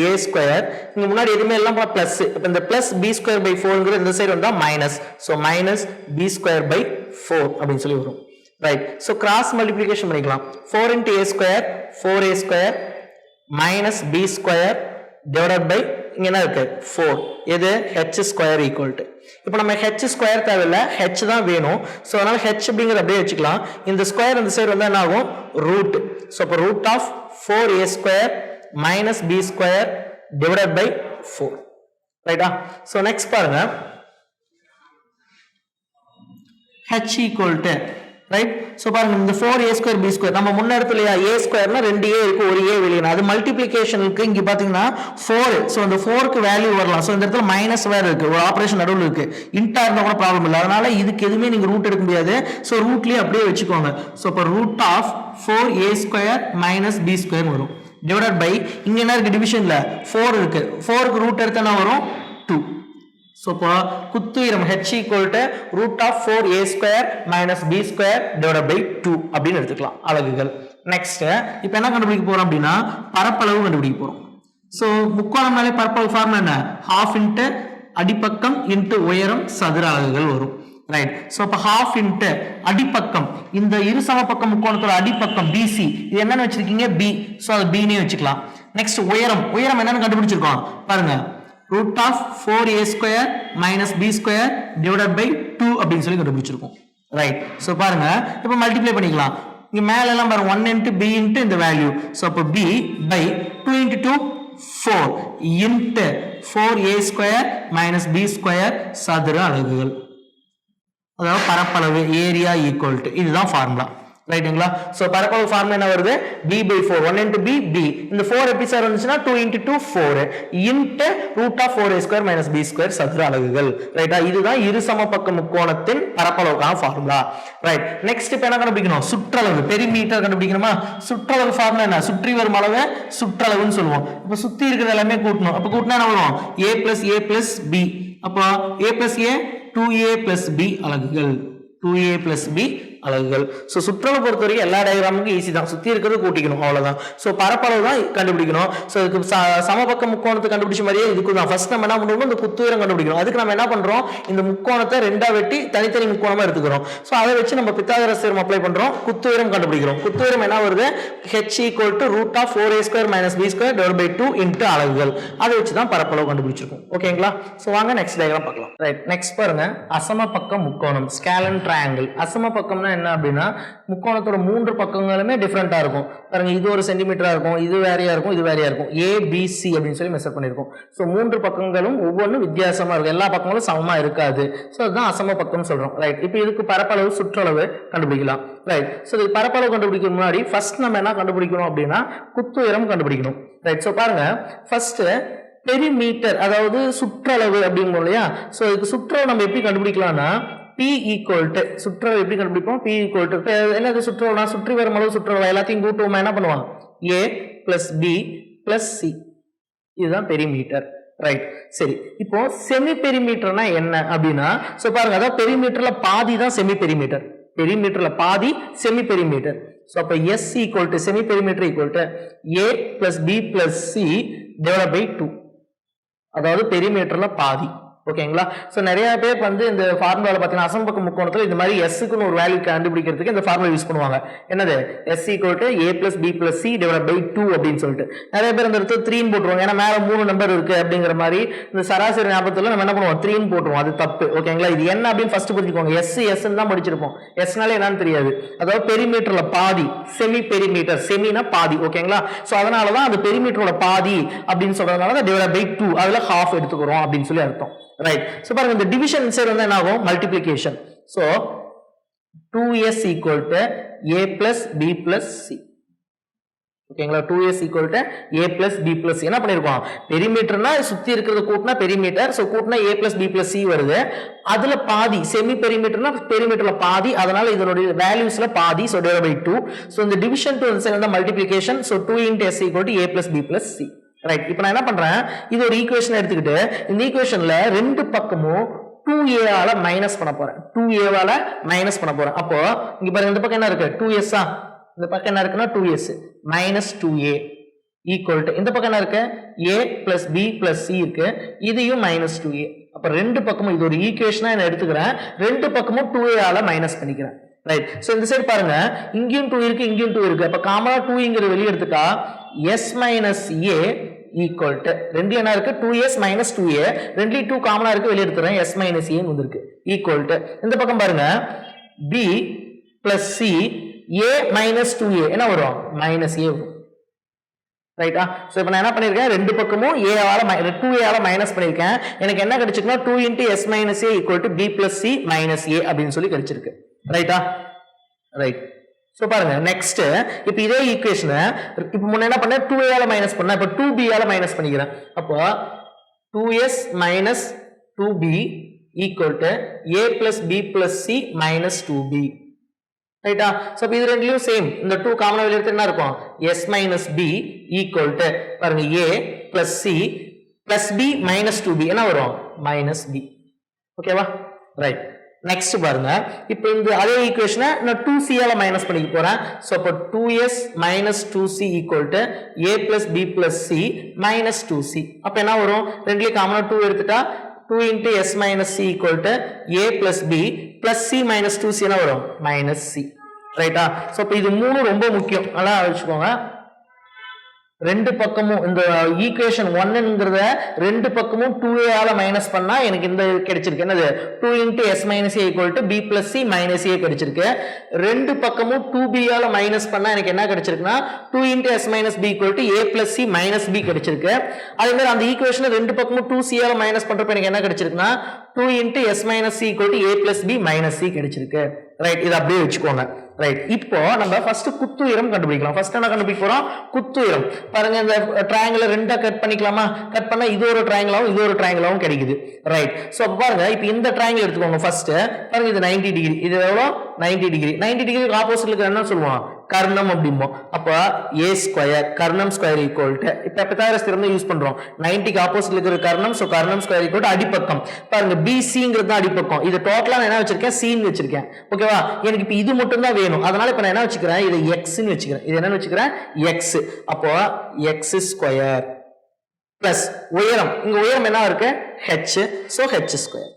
a ஸ்கொயர் இங்க முன்னாடி எதுவுமே எல்லாம் பிளஸ். இப்போ இந்த பிளஸ் b²/4 இந்த சைடு வந்தா மைனஸ். மைனஸ் b²/4 அப்படின்னு சொல்லி வரும். ரைட். கிராஸ் மல்டிப்ளிகேஷன் பண்ணிக்கலாம். 4 × a square 4a square minus b square divided by இங்க என்ன இருக்கு 4. எது, h ஸ்கொயர் ஈக்குவல் டு. இப்போ நம்ம h ஸ்கொயர் தேவையில்லை, h தான் வேணும். அதனால h அப்படிங்கிறது அப்படியே வச்சுக்கலாம். இந்த ஸ்கொயர் இந்த சைடு வந்தா என்ன ஆகும், ரூட். அப்போ √4a square minus b square divided by 4. ரைட்டா? நெக்ஸ்ட் பாருங்க, h ஈக்குவல் டு, ரைட். பாருங்க, இந்த 4a ஸ்கொயர் b ஸ்கொயர் நம்ம முன்ன இடத்துல a ஸ்கொயர்னா 2a இருக்கு, ஒரு a வெளியே. அது மல்டிப்ளிகேஷனுக்கு இங்க பாத்தீங்கன்னா 4. அந்த 4க்கு வேல்யூ வரலாம். இந்த இடத்துல மைனஸ் வேற இருக்கு, ஒரு ஆபரேஷன் நடுவில் இருக்கு. இன்டா இருந்தா கூட ப்ராப்ளம் இல்லை. அதனால இதுக்கு எதுவுமே நீங்க ரூட் எடுக்க முடியாது. ரூட்லயே அப்படியே வச்சுக்கோங்க. இப்போ √4a square minus b square வரும் டிவைடட் பை இங்க என்ன இருக்கு, டிவிஷன்ல 4 இருக்கு. 4க்கு ரூட் எடுத்தா என்ன வரும், 2. குத்துயரம் h equal to √4a square minus b square divided by 2 அப்படின்னு எடுத்துக்கலாம் அலகுகள். நெக்ஸ்ட் இப்போ என்ன கண்டுபிடிக்க போறோம் அப்படின்னா பரப்பளவு கண்டுபிடிக்க போறோம். முக்கோணம்னாலே பரப்பளவு ஃபார்முலா என்ன, ½ × அடிப்பக்கம் × உயரம் சதுர அலகுகள் வரும். ரைட். அப்ப ½ × அடிப்பக்கம், இந்த இரு சமபக்க முக்கோணத்தோட அடிப்பக்கம் BC, இது என்னன்னு வச்சிருக்கீங்க, b. அது b னே வச்சுக்கலாம். நெக்ஸ்ட் உயரம் என்னன்னு கண்டுபிடிச்சிருக்கோம் பாருங்க, √4a square minus b square divided by 2 அப்படின்னு சொல்லி கண்டுபிடிச்சிருக்கோம். ரைட். பாருங்க, இப்போ மல்டிப்ளை பண்ணிக்கலாம். இங்க மேல எல்லாம் பாருங்க 1 × b × இந்த வேல்யூ. அப்போ b by 2 × 2 4 × 4a square minus b square சதுர அலகுகள். அதாவது பரப்பளவு, ஏரியா ஈக்குவல் டு, இதுதான் ஃபார்முலா. ரைட்டுங்களா? பரப்பளவு ஃபார்முலா என்ன வருது, b/4. 1 × b, b. இந்த 4 எப்படி சார் வந்துச்சுன்னா 2 × 2 4 √4a square minus b square சதுர அலகுகள். ரைட்டா? இதுதான் இரு சமபக்க முக்கோணத்தின் பரப்பளவுக்கான ஃபார்முலா. ரைட். நெக்ஸ்ட் இப்போ என்ன கண்டுபிடிக்கணும், சுற்றளவு, பெரிமீட்டர் கண்டுபிடிக்கணுமா? சுற்றளவு ஃபார்முலா என்ன, சுற்றி வரும் அளவு சுற்றளவுன்னு சொல்லுவோம். இப்போ சுத்தி இருக்கிறது எல்லாமே கூட்டணும். அப்போ கூட்டினா என்ன வரும், a + a + b. அப்போ a + a 2a + b அலகுகள். 2a + b அலகுகள். சுற்றளவு பொறுத்த வரைக்கும் எல்லா டயக்ராமுக்கும் ஈஸி தான், சுத்தி இருக்கிறது கூட்டிக்கணும், அவ்வளவுதான். பரப்பளவு தான் கண்டுபிடிக்கணும். இதுக்கு சமபக்க முக்கோணத்தை கண்டுபிடிச்ச மாதிரியே இதுக்கு தான் ஃபர்ஸ்ட் நம்ம என்ன பண்ணுவோம், இந்த குத்துயரம் கண்டுபிடிக்கணும். அதுக்கு நம்ம என்ன பண்றோம், இந்த முக்கோணத்தை ரெண்டா வெட்டி தனித்தனி முக்கோணமா எடுத்துக்கிறோம். அதை வச்சு நம்ம பித்தாகரஸ் தியரம் அப்ளை பண்றோம், குத்துயரம் கண்டுபிடிக்கிறோம். குத்துயரம் என்ன வருது, h equal to √4a square minus b square divided by 2 × அலகுகள். அதை வச்சு தான் பரப்பளவு கண்டுபிடிச்சிருக்கோம். ஓகேங்களா? வாங்க நெக்ஸ்ட் டயக்ராம் பார்க்கலாம். ரைட். நெக்ஸ்ட் பாருங்க, அசமபக்க முக்கோணம், ஸ்கேலன் ட்ரையாங்கிள். அசமபக்கம்னா அப்படின்னா என்ன அப்படின்னா முக்கோணத்தோட 3 பக்கங்களுமே டிஃப்ரெண்டா இருக்கும் பாருங்க. இது 1 சென்டிமீட்டரா இருக்கும், இது வேறையா இருக்கும், இது வேறையா இருக்கும். ABC அப்படின்னு சொல்லி மெஷர் பண்ணிருக்கோம். ஸோ 3 பக்கங்களும் ஒவ்வொன்றும் வித்தியாசமா இருக்கும், எல்லா பக்கங்களும் சமமா இருக்காது. ஸோ அதுதான் அசம பக்கம் சொல்றோம். ரைட். இப்போ இதுக்கு பரப்பளவு சுற்றளவு கண்டுபிடிக்கலாம். ரைட். ஸோ இது பரப்பளவு கண்டுபிடிக்க முன்னாடி ஃபர்ஸ்ட் நம்ம என்ன கண்டுபிடிக்கணும் அப்படின்னா குத்துயரம் கண்டுபிடிக்கணும். ரைட். ஸோ பாருங்க, ஃபர்ஸ்ட் பெரிமீட்டர் அதாவது சுற்றளவு அப்படிங்கிறோம் இல்லையா. ஸோ இதுக்கு சுற்றளவு நம்ம எப்படி கண்டுபிடிக்கலாம்னா P ஈக்குவல் டு சுற்றளவு எப்படி கண்டுபிடிப்போம்? P ஈக்குவல் டு என்னது சுற்றளவுனா சுற்றி வரும் அளவு சுற்றளவு எல்லாத்தையும் கூட்டுவோமா என்ன பண்ணுவாங்க? A plus B plus C. இதுதான் பெரிமீட்டர். ரைட். சரி, இப்போ செமி பெரிமீட்டர்னா என்ன அப்படின்னா ஸோ பாருங்க, அதாவது பெரிமீட்டர்ல பாதி தான் செமி பெரிமீட்டர். பெரிமீட்டர்ல பாதி செமி பெரிமீட்டர். ஸோ அப்போ S equal to semi perimeter equal to A plus B plus C divide by 2. அதாவது பெரிமீட்டர்ல பாதி. ஓகேங்களா. ஸோ நிறைய பேர் வந்து இந்த ஃபார்முலாவில் பார்த்தீங்கன்னா அசம்பக்க முக்கோணத்தில் இந்த மாதிரி எஸ்ஸுக்குன்னு ஒரு வேல்யூ கண்டுபிடிக்கிறதுக்கு இந்த ஃபார்முலா யூஸ் பண்ணுவாங்க. என்னது? S equal to A plus B plus C divide by 2 அப்படின்னு சொல்லிட்டு நிறைய பேர் இந்த இடத்துல 3 போட்டுருவாங்க. ஏன்னா மேலே 3 நம்பர் இருக்கு அப்படிங்கிற மாதிரி இந்த சராசரி ஞாபகத்தில் நம்ம என்ன பண்ணுவோம்? 3 போட்டுருவோம். அது தப்பு. ஓகேங்களா. இது என்ன அப்படின்னு ஃபர்ஸ்ட் புரிஞ்சுக்கோங்க. எஸ் தான் படிச்சிருப்போம். எஸ்னால என்னன்னு தெரியாது. அதாவது பெரிமீட்டர்ல பாதி செமி பெரிமீட்டர். செமினா பாதி. ஓகேங்களா. ஸோ அதனால தான் அது பெரிமீட்டரோட பாதி அப்படின்னு சொல்றதுனால தான் டிவைட் பை 2 அதுல ஹாஃப் எடுத்துக்கிறோம் அப்படின்னு சொல்லி அர்த்தம். ரைட். சோ பாருங்க, இந்த டிவிஷன் சைடு வந்து என்ன ஆகும்? Multiplication. So 2s equal to a plus b plus c. ஓகேங்களா. 2s equal to a plus b plus c. என்ன பண்ணிருக்கோம்? பெரிமீட்டர்னா சுத்தி இருக்கிறது கூட்டினா பெரிமீட்டர். சோ கூட்டினா a plus b plus c வருது. அதுல பாதி செமி பெரிமீட்டர்னா பெரிமீட்டர்ல பாதி, அதனால இதனுடைய வேல்யூஸ்ல பாதி. So divide by 2. சோ இந்த டிவிஷன் டு சைடு வந்து multiplication. So 2 × s equal to a plus b plus c. Right. இப்போ நான் என்ன பண்றேன்? இது ஒரு ஈக்குவேஷன் எடுத்துக்கிட்டு இந்த ஈக்குவேஷன்ல ரெண்டு பக்கமும் 2a ஆல மைனஸ் பண்ண போறேன். 2a ஆல மைனஸ் பண்ண போறேன். அப்போ இங்க பாருங்க, இந்த பக்கம் என்ன இருக்கு? 2s. இந்த பக்கம் என்ன இருக்குன்னா 2s minus 2a equal to இந்த பக்கம் என்ன இருக்கு? a plus b plus c இருக்கு. இதையும் மைனஸ் 2a. அப்ப ரெண்டு பக்கமும் இது ஒரு ஈக்குவேஷனா நான் எடுத்துக்கிறேன். ரெண்டு பக்கமும் 2a ஆல மைனஸ் பண்ணிக்கிறேன். ரைட். சோ இந்த சைடு பாருங்க, இங்கேயும் 2 இருக்கு, இங்கேயும் 2 இருக்கு. அப்ப காமனா 2ங்கற வெளிய எடுத்துட்டா s minus a equal to ரெண்டுல என்ன இருக்கு? 2s minus 2a. ரெண்டுல 2 காமனா இருக்கு, வெளிய எடுத்துறேன். s மைனஸ் a வந்திருக்கு ஈக்குவல் டு இந்த பக்கம் பாருங்க b plus c a minus 2a என்ன வரும்? மைனஸ் a வரும். ரைட்டா. சோ இப்போ நான் என்ன பண்ணிருக்கேன்? ரெண்டு பக்கமும் a ஆல 2a ஆல மைனஸ் பண்ணிருக்கேன். எனக்கு என்ன கிடைச்சிருக்குன்னா 2 × s minus a equal to b plus c minus a அப்படின்னு சொல்லி கிடைச்சிருக்கு. ரைட்டா. ரைட். சோ பாருங்க, நெக்ஸ்ட் இப்போ இதே ஈக்குவேஷனை இப்போ முன்ன என்ன பண்ணேன்? 2a ஆல மைனஸ் பண்ணேன். இப்போ 2b ஆல மைனஸ் பண்ணிக்கிறேன். அப்போ 2s minus 2b equal to a plus b plus c minus 2b. ரைட்டா. சோ இது ரெண்டுலயும் சேம். இந்த 2 காமனா வெளிய எடுத்து என்ன இருக்கும்? s minus b equal to பாருங்க a plus c plus b minus 2b என்ன வரும்? Minus b. ஓகேவா. ரைட். நெக்ஸ்ட் பாருங்க, இப்போ இந்த அதே ஈக்குவேஷனை நான் 2c ஆல மைனஸ் பண்ணிக்க போறேன். சோ அப்போ 2s minus 2c equal to a plus b plus c minus 2c. அப்ப என்ன வரும்? ரெண்டுலயும் காமனா 2 எடுத்துட்டா 2 × s minus c equal to a plus b plus c minus 2c என்ன வரும்? Minus c. ரைட்டா. சோ இப்போ இது மூணு ரொம்ப முக்கியம், நல்லா வச்சுக்கோங்க. ரெண்டு பக்கமும் இந்த ஈக்குவேஷன் 1ங்கறத ரெண்டு பக்கமும் 2a ஆல மைனஸ் பண்ணா எனக்கு இந்த கிடைச்சிருக்கு. என்னது? 2 × s minus a equal to b plus c minus a கிடைச்சிருக்கு. ரெண்டு பக்கமும் 2b ஆல மைனஸ் பண்ணா எனக்கு என்ன கிடைச்சிருக்குன்னா 2 × s minus b equal to a plus c minus b கிடைச்சிருக்கு. அதே மாதிரி அந்த ஈக்குவேஷனை ரெண்டு பக்கமும் 2c ஆல மைனஸ் பண்றப்ப எனக்கு என்ன கிடைச்சிருக்குன்னா 2 × s minus c equal to a plus b minus c கிடைச்சிருக்கு. ரைட். இது அப்படியே வச்சுக்கோங்க. ரைட். இப்போ நம்ம ஃபர்ஸ்ட் குத்துயரம் கண்டுபிடிக்கலாம். ஃபர்ஸ்ட் என்ன கண்டுபிடிக்க போறோம்? குத்துயரம். பாருங்க, இந்த ட்ரையாங்கிளை ரெண்டா கட் பண்ணிக்கலாமா? கட் பண்ணா இது ஒரு ட்ரையாங்கிளாவும் இது ஒரு ட்ரையாங்கிளாவும் கிடைக்குது. ரைட். சோ பாருங்க, இப்போ இந்த ட்ரையாங்கிள் எடுத்துக்கோங்க. ஃபர்ஸ்ட் பாருங்க, இது 90 டிகிரி. இது எவ்வளவு? 90 டிகிரி. 90 டிகிரிக்கு ஆப்போசிட்ல இருக்க என்ன சொல்லுவோம்? கர்ணம் அப்படிம்போம். அப்ப a ஸ்கொயர் கர்ணம் ஸ்கொயர் ஈக்குவல் டு இப்ப பைத்தாகரஸ் தியரம் யூஸ் பண்றோம். 90க்கு ஆப்போசிட்ல இருக்கிற கர்ணம், சோ கர்ணம் ஸ்கொயர் ஈக்குவல் டு அடிப்பக்கம். பாருங்க, BCங்கிறது தான் அடிப்பக்கம். இது டோட்டலா நான் என்ன வச்சிருக்கேன்? C ன்னு வச்சிருக்கேன். ஓகேவா. எனக்கு இப்ப இது மட்டும் தான் வேணும். அதனால இப்ப நான் என்ன வச்சுக்கிறேன்? இதை x ன்னு வச்சுக்கிறேன். இது என்ன வச்சுக்கிறேன்? x. அப்போ x ஸ்கொயர் பிளஸ் உயரம். இங்க உயரம் என்ன இருக்கு? h. So h square.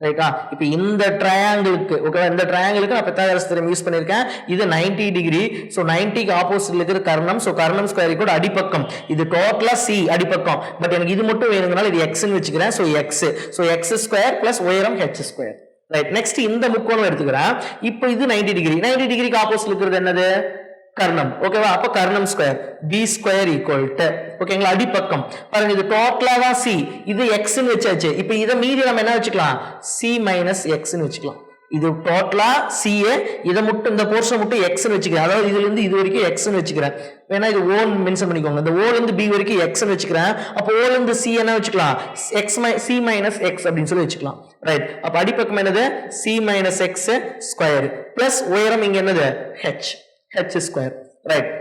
ரைட்டா. இப்போ இந்த ட்ரையாங்கிளுக்கு, ஓகேவா, இந்த ட்ரையாங்கிளுக்கு நான் பைத்தாகரஸ் தியரம் யூஸ் பண்ணிருக்கேன். இது 90 டிகிரி. சோ 90க்கு ஆப்போசிட்ல இருக்கிற கர்ணம், சோ கர்ணம் ஸ்கொயர் ஈக்குவல் அடிப்பக்கம். இது டோட்டலா c அடிப்பக்கம். பட் எனக்கு இது மட்டும் வேணும்னால இது x ன்னு வெச்சுக்கிறேன். So x. So x square plus உயரம் h ஸ்கொயர். ரைட் நெக்ஸ்ட் இந்த முக்கோணம் எடுத்துக்கிறேன் இப்போ இது 90 டிகிரி 90 டிகிரிக்கு ஆப்போசிட் இருக்கிறது என்னது கர்ணம் ஓகேவா அப்ப கர்ணம் square b square equal to ஓகேங்களா அடிப்பக்கம் பாருங்க இது டோட்டலா தான் c இது x ன்னு வெச்சாச்சு இப்போ இத மீதி நம்ம என்ன வெச்சுக்கலாம் c - x ன்னு வெச்சுக்கலாம் இது டோட்டலா c இத மட்டும் இந்த போர்ஷன் மட்டும் x ன்னு வெச்சுக்கிறேன் அதாவது இதுல இருந்து இது வரைக்கும் x ன்னு வெச்சுக்கிறேன் வேணா இது o ன்னு மென்ஷன் பண்ணிக்கோங்க இந்த o ல இருந்து b வரைக்கும் x ன்னு வெச்சுக்கிறேன் அப்ப o ல இருந்து c என்ன வெச்சுக்கலாம் c - x அப்படினு சொல்லி வெச்சுக்கலாம் ரைட் அப்ப அடிப்பக்கம் என்னது c - x ஸ்கொயர் பிளஸ் உயரம் இங்க என்னது h ஸ்கொயர் ரைட்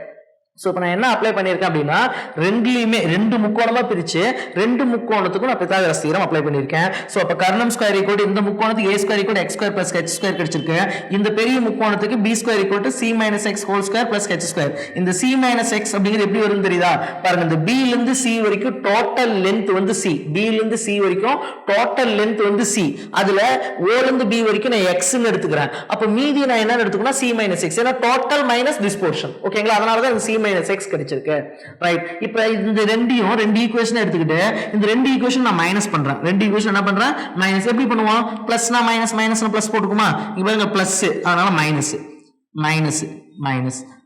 சோ இப்போ நான் என்ன அப்ளை பண்ணிருக்கேன் அப்படினா ரெண்டுலயுமே ரெண்டு முக்கோணமா பிரிச்சு ரெண்டு முக்கோணத்துக்கும் நான் பித்தாகரஸ் தியரம் அப்ளை பண்ணிருக்கேன் சோ அப்ப கர்ணம் ஸ்கொயர் ஈக்குவல் டு இந்த முக்கோணத்துக்கு a square equal to x square plus h square கிடைச்சிருக்கு இந்த பெரிய முக்கோணத்துக்கு b square equal to c - x whole square plus h square இந்த c - x அப்படிங்கிறது எப்படி வரும் தெரியுதா பாருங்க இந்த b ல இருந்து c வரைக்கும் டோட்டல் லெந்த் வந்து c b ல இருந்து c வரைக்கும் டோட்டல் லெந்த் வந்து c அதுல o ல இருந்து b வரைக்கும் நான் x ன்னு எடுத்துக்கிறேன் அப்ப மீதி நான் என்ன எடுத்துக்கணும் c - x ஏனா டோட்டல் மைனஸ் திஸ் போர்ஷன் ஓகேங்களா அதனால தான் c - x கிடைச்சிருக்கு ரைட் இப்போ இந்த ரெண்டு ஈக்குவேஷன் எடுத்துக்கிட்டு இந்த ரெண்டு ஈக்குவேஷன் நான் மைனஸ் பண்றேன் ரெண்டு ஈக்குவேஷன் என்ன பண்றேன் மைனஸ் எப்படி பண்ணுவோம் பிளஸ்னா மைனஸ்னா பிளஸ் போட்டுக்குமா இங்க பாருங்க பிளஸ் அதனால மைனஸ்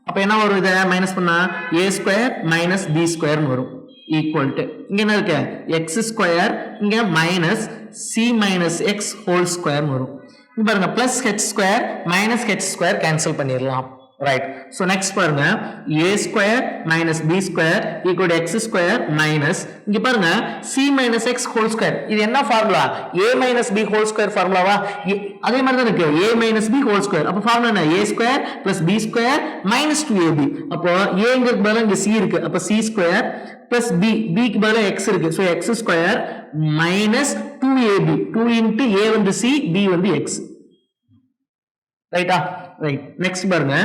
அப்ப என்ன வரும் இத மைனஸ் பண்ணா a ஸ்கொயர் மைனஸ் b ஸ்கொயர்னு வரும் ஈக்குவல் டு இங்க என்ன இருக்கு x ஸ்கொயர் இங்க மைனஸ் c - x ஹோல் ஸ்கொயர்னு வரும் இங்க பாருங்க plus h square minus h square cancel பண்ணிரலாம் right so next பாருங்க a square minus b square equal to x square minus இங்க பாருங்க c minus x whole square இது என்ன formula a minus b whole square ஃபார்முலாவா அதே மாதிரி தான் இருக்கு a minus b whole square அப்ப ஃபார்முலா என்ன a square plus b square minus 2ab அப்போ a ங்கிறதுக்கு பதிலா இங்க c இருக்கு அப்ப c square plus b க்கு பதிலா x இருக்கு so x square minus 2ab 2 into a வந்து c b வந்து x ரைட்டா ரைட் நெக்ஸ்ட் பாருங்க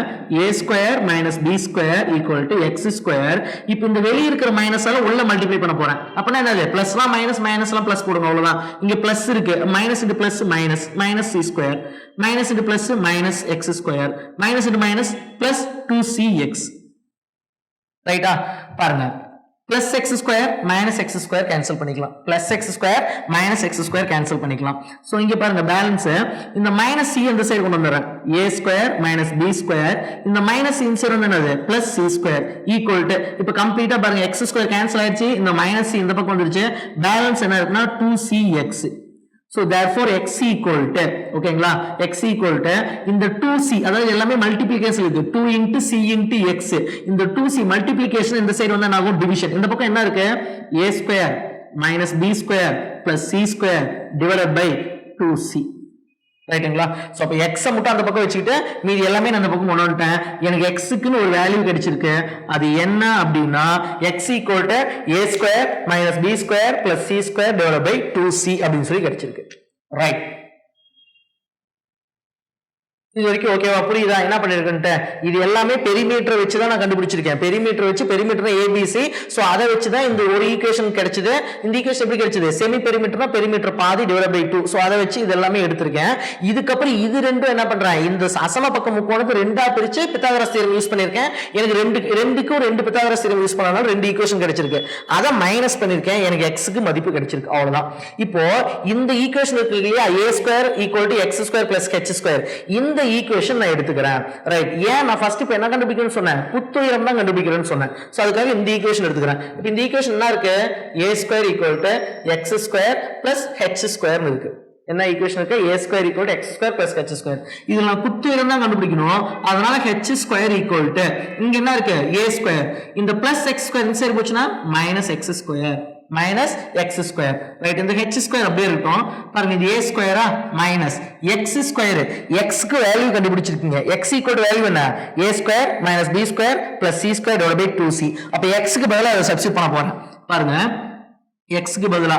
a square minus b square equal to x square இப்போ இந்த வெளிய இருக்கிற மைனஸால உள்ள மல்டிப்ளை பண்ண போறேன் அப்பனா என்னது பிளஸ்லாம் மைனஸ்லாம் பிளஸ் போடுங்க அவ்வளவுதான் இங்க பிளஸ் இருக்கு minus into plus minus c square minus into plus minus x square minus into minus plus 2cx ரைட்டா பாருங்க plus x square minus x square cancel பண்ணிக்கலாம் plus x square minus x square cancel பண்ணிக்கலாம் so இங்க பாருங்க balance இந்த minus c இந்த side கொண்டு வந்துறேன் a square minus b square இந்த minus இந்த சைடு வந்து என்னது plus c square equal to இப்போ கம்ப்ளீட்டா பாருங்க x square cancel ஆயிடுச்சு இந்த minus c இந்த பக்கம் வந்துருச்சு பேலன்ஸ் என்ன இருக்குன்னா 2cx so therefore x equal to ஓகேங்களா x equal to இந்த 2c அதாவது எல்லாமே மல்டிப்ளிகேஷன் இருக்கு 2 into c into x இந்த 2c மல்டிப்ளிகேஷன் இந்த சைடு வந்து என்ன டிவிஷன் இந்த பக்கம் என்ன இருக்கு a square minus b square plus c square divided by 2c ரைட்டுங்களா சோ அப்ப x மட்டும் அந்த பக்கம் வச்சிட்டு மீதி எல்லாமே நான் அந்த பக்கம் கொண்டு வந்துட்டேன் எனக்கு x க்குன்னு ஒரு வேல்யூ கிடைச்சிருக்கு அது என்ன அப்படினா x equal to a square minus b square plus c square divided by 2c அப்படினு சொல்லி கிடைச்சிருக்கு ரைட் இது வரைக்கும் ஓகேவா புரியுதா என்ன பண்ணிருக்கேன்ட்டு இது எல்லாமே பெரிமீட்டர் வச்சு தான் நான் கண்டுபிடிச்சிருக்கேன் பெரிமீட்டர் வச்சு பெரிமீட்டர் ABC சோ அதை வச்சு தான் இந்த ஒரு ஈக்குவேஷன் கிடைச்சது இந்த ஈக்குவேஷன் எப்படி கிடைச்சது செமி பெரிமீட்டர்னா பெரிமீட்டர் பாதி டிவைடட் பை 2 சோ அதை வச்சு இது எல்லாமே எடுத்துர்க்கேன் இதுக்கு அப்புறம் இது ரெண்டும் என்ன பண்றேன் இந்த அசம பக்கம் முக்கோணத்தை ரெண்டா பிரிச்சு பித்தாகரஸ் தியரம் யூஸ் பண்ணிருக்கேன் எனக்கு ரெண்டுக்கும் ரெண்டு பித்தாகரஸ் தியரம் யூஸ் பண்ணனால ரெண்டு ஈக்குவேஷன் கிடைச்சிருக்கு அத மைனஸ் பண்ணிருக்கேன் எனக்கு x க்கு மதிப்பு கிடைச்சிருக்கு அவ்வளவுதான் இப்போ இந்த ஈக்குவேஷன் இருக்கு இல்லையா a2 = x2 + h2 இந்த ஈக்குவேஷன் நான் எடுத்துக்கிறேன் ரைட் ஏன் நான் ஃபர்ஸ்ட் இப்போ என்ன கண்டுபிடிக்கணும்னு சொன்னேன் புத்துயிரம் தான் கண்டுபிடிக்கிறேன்னு சொன்னேன் சோ அதுக்காக இந்த ஈக்குவேஷன் எடுத்துக்கிறேன் இப்போ இந்த ஈக்குவேஷன் என்ன இருக்கு a2 = x2 + h2 னு இருக்கு என்ன ஈக்குவேஷன் இருக்கு a2 = x2 + h2 இதுல நான் புத்துயிரம் தான் கண்டுபிடிக்கணும் அதனால h2 = இங்க என்ன இருக்கு a2 இந்த +x2 இந்த சைடு போச்சுனா -x2 minus x square right இந்த h square அப்படியே இருக்கும் பாருங்க இது a square minus x square x க்கு வேல்யூ கண்டுபிடிச்சிருக்கீங்க x equal to வேல்யூ என்ன a square minus b square plus c square divided by 2c அப்ப x க்கு பதிலா அதை சப்ஸ்டிட்யூட் பண்ண போறேன் பாருங்க x க்கு பதிலா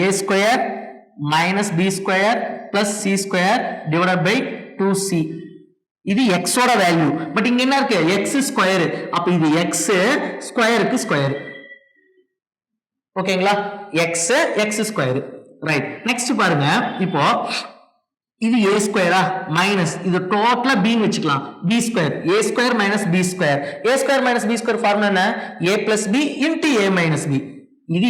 a square minus b square plus c square divided by 2c இது x ஓட வேல்யூ பட் இங்க என்ன இருக்கு x square அப்ப இது x ஸ்கொயர் க்கு ஸ்கொயர் ஓகேங்களா x ஸ்கொயர் ரைட் நெக்ஸ்ட் பாருங்க இப்போ இது a ஸ்கொயரா மைனஸ் இது டோட்டலா b ன்னு வெச்சுக்கலாம் b square a square minus b square a square minus b square formula என்ன a plus b into a minus b இது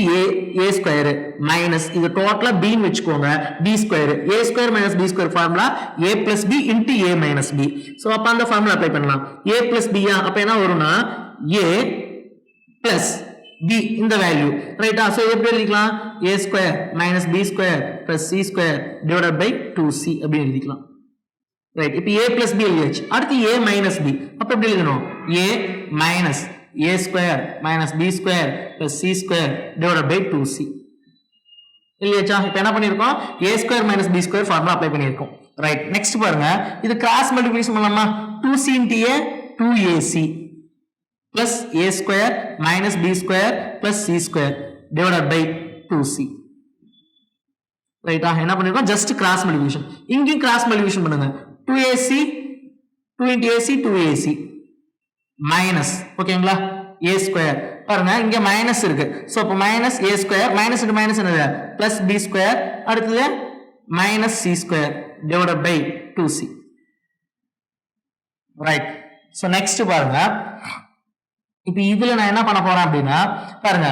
a ஸ்கொயர் மைனஸ் இது டோட்டலா b ன்னு வெச்சுக்கோங்க b square a square minus b square formula a plus b into a minus b so அப்ப அந்த formula apply பண்ணலாம் a plus b அப்ப என்ன வரும்னா a plus b இந்த வேல்யூ ரைட்டா சோ எப்படி எழுதிக்கலாம் a square minus b square plus c square divided by 2c அப்படி எழுதிக்கலாம் ரைட் இப்போ a plus b எழுதியாச்சு அடுத்து a minus b அப்ப எப்படி எழுதணும் a minus a square minus b square plus c square divided by 2c இல்லையாச்சா இப்போ என்ன பண்ணிருக்கோம் a square minus b square formula apply பண்ணிருக்கோம் ரைட் நெக்ஸ்ட் பாருங்க இது கிராஸ் மல்டிப்ளிகேஷன் பண்ணலாமா 2c into a 2ac plus a square minus b square plus c square divided by 2c ரைட்டா என்ன பண்ணிருக்கோம் ஜஸ்ட் கிராஸ் மல்டிப்ளிகேஷன் இங்கேயும் கிராஸ் மல்டிப்ளிகேஷன் பண்ணுங்க 2ac 2 into ac 2ac minus ஓகேங்களா a ஸ்கொயர் பாருங்க இங்க மைனஸ் இருக்கு சோ அப்ப minus a square minus into minus என்னது பிளஸ் b ஸ்கொயர் அடுத்து minus c square divided by 2c right so next பாருங்க இப்போ இதுல நான் என்ன பண்ண போறேன் அப்படினா பாருங்க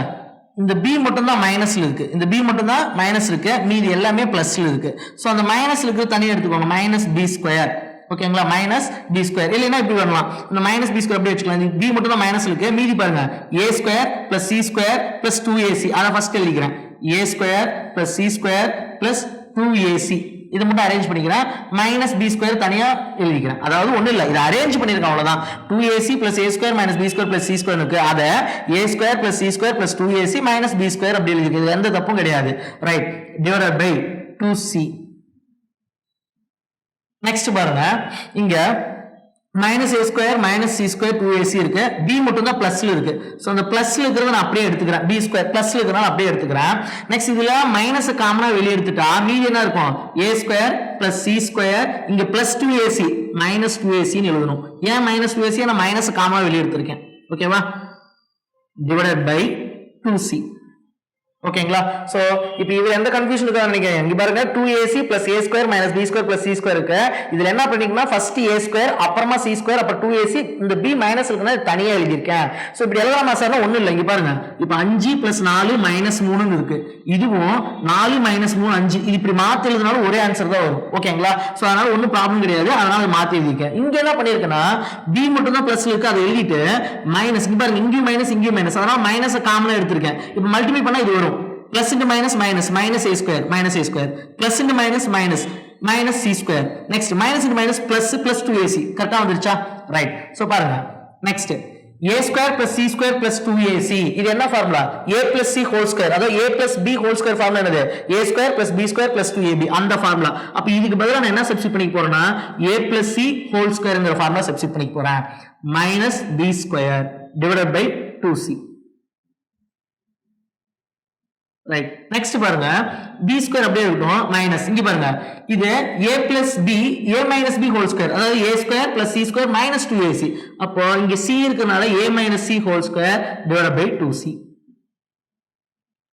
இந்த b மட்டும் தான் மைனஸ்ல இருக்கு இந்த b மட்டும் தான் மைனஸ் இருக்கு மீதி எல்லாமே பிளஸ்ல இருக்கு சோ அந்த மைனஸ்ல இருக்கு தனியா எடுத்துக்கோங்க மைனஸ் b ஸ்கொயர் ஓகேங்களா மைனஸ் b ஸ்கொயர் இல்லனா இப்படி வரலாம் இந்த மைனஸ் b ஸ்கொயர் அப்படியே வெச்சுக்கலாம் இந்த b மட்டும் தான் மைனஸ் இருக்கு மீதி பாருங்க a square plus c square plus 2ac அத ஃபர்ஸ்ட் எழுதிக்கிறேன் a square plus c square plus 2ac இது மட்டும் அரேஞ்ச் பண்ணிக்கிறேன் மைனஸ் b ஸ்கொயர் தனியா எழுதிக்கிறேன் அதாவது ஒண்ணும் இல்ல இத அரேஞ்ச் பண்ணிருக்கேன் அவ்வளவுதான் 2ac plus a square minus b square plus c square இருக்கு அத a square plus c square plus 2ac minus b square அப்படி எழுதிருக்கு இது எந்த தப்பும் கிடையாது right divided by 2c next பாருங்க இங்க minus a square minus c square 2ac இருக்கு b மட்டும் தான் பிளஸ்ல இருக்கு சோ அந்த பிளஸ்ல இருக்குறத நான் அப்படியே எடுத்துக்கிறேன் b ஸ்கொயர் பிளஸ்ல இருக்குறத அப்படியே எடுத்துக்கிறேன் நெக்ஸ்ட் இதுல மைனஸ் காமனா வெளிய எடுத்துட்டா மீதி என்ன இருக்கும் a square plus c square இங்க plus 2ac minus 2ac ன்னு எழுதணும் ஏன் minus 2ac நான் மைனஸ் காமனா வெளிய எடுத்துர்க்கேன் ஓகேவா divided by 2c ஓகேங்களா சோ இப்போ இதுல எந்த கன்ஃபியூஷன் இருக்கா நினைக்கிறேன் இங்க பாருங்க 2ac plus a square minus b square plus c square இருக்கு இதுல என்ன பண்ணிக்கணும் ஃபர்ஸ்ட் a square அப்புறமா c square அப்ப 2ac இந்த b மைனஸ் இருக்குனா தனியா எழுதி இருக்கேன் சோ இப்படி எழுதலாமா சார்னா ஒண்ணும் இல்ல இங்க பாருங்க இப்போ 5 + 4 - 3 ன்னு இருக்கு இதுவும் 4 - 3 5 இது இப்படி மாத்தி எழுதினாலும் ஒரே ஆன்சர் தான் வரும் ஓகேங்களா சோ அதனால ஒண்ணும் ப்ராப்ளம் கிடையாது அதனால மாத்தி எழுதிருக்கேன் இங்க என்ன பண்ணிருக்கேனா b மட்டும் தான் பிளஸ்ல இருக்கு அதை எழுதிட்டு மைனஸ் இங்க பாருங்க இங்கேயும் மைனஸ் அதனால மைனஸ் காமனா எடுத்துர்க்கேன் இப்போ மல்டிப்ளை பண்ணா இது வரும் plus into minus minus a square plus into minus c square next minus into minus plus 2ac கரெக்ட்டா வந்துருச்சா ரைட் சோ பாருங்க next a square plus c square plus 2ac இது என்ன formula a plus c whole square அதாவது a plus b whole square formula என்னது a square plus b square plus 2ab அந்த formula அப்ப இதுக்கு பதிலா நான் என்ன சப்ஸ்டிட்யூட் பண்ணிக்க போறேன்னா a plus c whole squareங்கற ஃபார்முலா சப்ஸ்டிட்யூட் பண்ணிக்க போறேன் minus b square divided by 2c right next பாருங்க b ஸ்கொயர் அப்படியே இருக்கும் மைனஸ் இங்க பாருங்க இது a plus b a minus b whole square அதாவது a square plus c square minus 2ac அப்போ இங்க c இருக்கனால a minus c whole square divided by 2c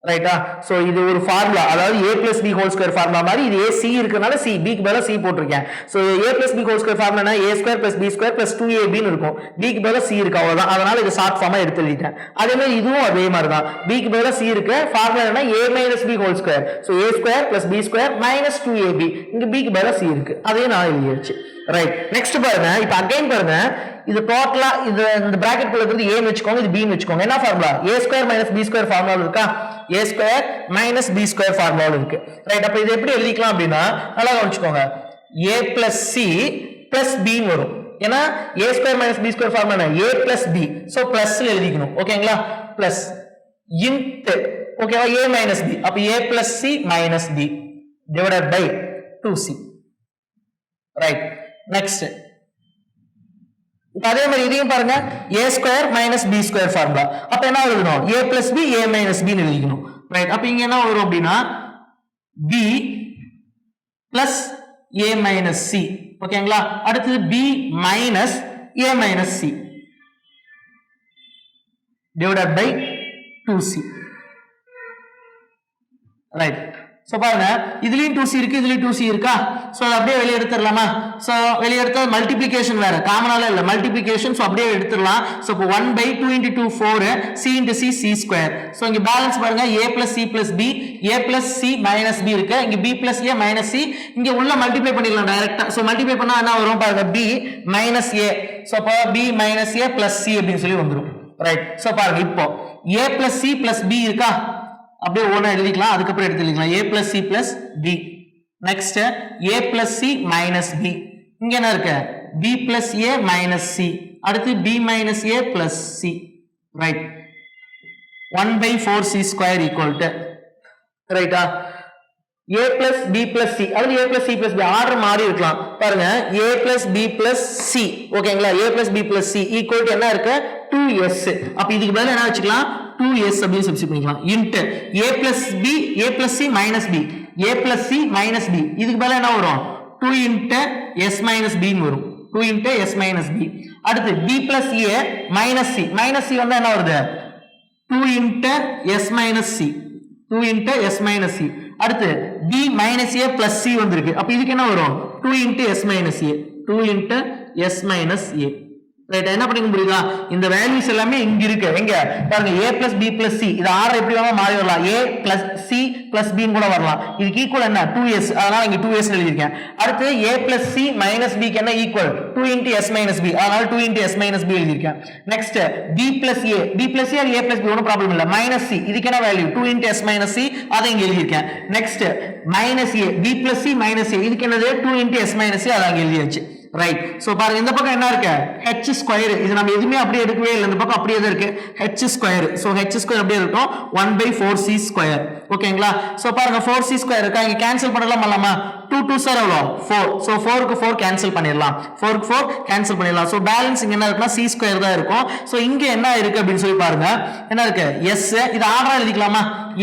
ரைட்டா சோ இது ஒரு ஃபார்முலா அதாவது a plus b whole square formula மாதிரி இது a c இருக்கனால c b க்கு பதிலா c போட்டுருக்கேன் so a plus b whole square formula a square plus b square plus 2ab ன்னு இருக்கும் b க்கு பதிலா c இருக்கு அவ்வளவுதான் அதனால இது ஷார்ட் ஃபார்மா எடுத்து எழுதிட்டேன் அதே மாதிரி இதுவும் அதே மாதிரி தான் b க்கு பதிலா c இருக்கு ஃபார்முலா என்ன a minus b whole square so a square plus b square minus 2ab இங்க b க்கு பதிலா c இருக்கு அதே நான் எழுதியாச்சு ரைட் நெக்ஸ்ட் பாருங்க இப்போ அகைன் பாருங்க இது டோட்டலா இது இந்த பிராக்கெட் குள்ள இருக்குது a ன்னு வெச்சுக்கோங்க இது b ன்னு வெச்சுக்கோங்க என்ன formula a square minus b square formula இருக்கா a square minus b square formula இருக்கு ரைட் அப்ப இது எப்படி எழுதிக்கலாம் அப்படினா நல்லா கவனிச்சுக்கோங்க a plus c plus b ன்னு வரும் ஏனா a square minus b square formula என்ன a plus b சோ பிளஸ்ல எழுதிக்கணும் ஓகேங்களா பிளஸ் int ஓகேவா a minus b அப்ப a plus c minus b divided by 2c right next அதே மாதிரி இதையும் பாருங்க a square minus b square formula அப்ப என்ன எழுதணும் a plus b a minus b ன்னு எழுதிக்கணும் ரைட் அப்ப இங்க என்ன வரும் அப்படினா b plus a minus c ஓகேங்களா அடுத்து b minus a minus c divided by 2c right so பாருங்க இதுலயும் 2c இருக்கு இதுலயும் 2c இருக்கா சோ அத அப்படியே வெளிய எடுத்துறலாமா சோ வெளிய எடுத்தா மல்டிப்ளிகேஷன் வேற காமனால இல்ல மல்டிப்ளிகேஷன் சோ அப்படியே எடுத்துறலாம் சோ இப்போ 1 by 2 into 2 4 c into c c square so இங்க பேலன்ஸ் பாருங்க a plus c plus b a plus c minus b இருக்கு இங்க b plus a minus c இங்க உள்ள மல்டிப்ளை பண்ணிடலாம் டைரக்ட்டா சோ மல்டிப்ளை பண்ணா என்ன வரும் பாருங்க b minus a சோ அப்ப b minus a plus c அப்படினு சொல்லி வந்துரும் ரைட் சோ பாருங்க இப்போ a plus c plus b இருக்கா அப்படியே ஓனா எழுதிக்கலாம் அதுக்கு அப்புறம் எடுத்துக்கலாம் a plus c plus b next a plus c minus b இங்க என்ன இருக்கு b plus a minus c அடுத்து b minus a plus c right 1 by 4c square equal to ரைட்டா a plus b plus c அதுல a plus c plus b order மாறி இருக்கலாம் பாருங்க a plus b plus c ஓகேங்களா a plus b plus c equal to என்ன இருக்கு 2s அப்ப இதுக்கு பதிலா என்ன வச்சுக்கலாம் 2s அப்படியே சப்ஸ்டிட்யூட் பண்ணிக்கலாம் into a plus b a plus c minus b a plus c minus b இதுக்கு பதிலா என்ன வரும் 2 into s minus b ன்னு வரும் 2 into s minus b அடுத்து b plus a minus c வந்தா என்ன வருது 2 into s minus c 2 into s minus c அடுத்து b minus a plus c வந்திருக்கு அப்ப இதுக்கு என்ன வரும் 2 into s minus a 2 into s minus a right என்ன பண்ணிக்க முடியுதா இந்த வேல்யூஸ் எல்லாமே இங்க இருக்கு எங்க பாருங்க a plus b plus c இது ஆர்டர் எப்படி வேணா மாறி வரலாம் a plus c plus b ன்னு கூட வரலாம் இதுக்கு ஈக்குவல் என்ன 2s அதனால இங்க 2s எழுதி இருக்கேன் அடுத்து a plus c minus b க்கு என்ன equal 2 into s minus b அதனால 2 into s minus b எழுதி இருக்கேன் next b plus a a plus b ஒண்ணும் ப்ராப்ளம் இல்ல minus c இதுக்கு என்ன value 2 into s minus c அதை இங்க எழுதி இருக்கேன் next minus a b plus c minus a இதுக்கு என்னது 2 into s minus c அதை அங்க எழுதியாச்சு ரைட் சோ பாருங்க இந்த பக்கம் என்ன இருக்கு h ஸ்கொயர் இது நம்ம எதுமே அப்படியே எடுக்கவே இல்ல இந்த பக்கம் அப்படியே தான் இருக்கு h square so h square அப்படியே இருக்கும் 1 by 4c ஸ்கொயர் ஓகேங்களா சோ பாருங்க 4c ஸ்கொயர் இருக்கா இங்க கேன்சல் பண்ணலாமா 2 2 சார் எவ்வளவு 4 சோ 4 க்கு 4 கேன்சல் பண்ணிரலாம் 4 க்கு 4 கேன்சல் பண்ணிரலாம் சோ பேலன்ஸ் இங்க என்ன இருக்குனா c ஸ்கொயர் தான் இருக்கும் சோ இங்க என்ன இருக்கு அப்படினு சொல்லி பாருங்க என்ன இருக்கு s இது ஆர்டரா எழுதிக்கலாமா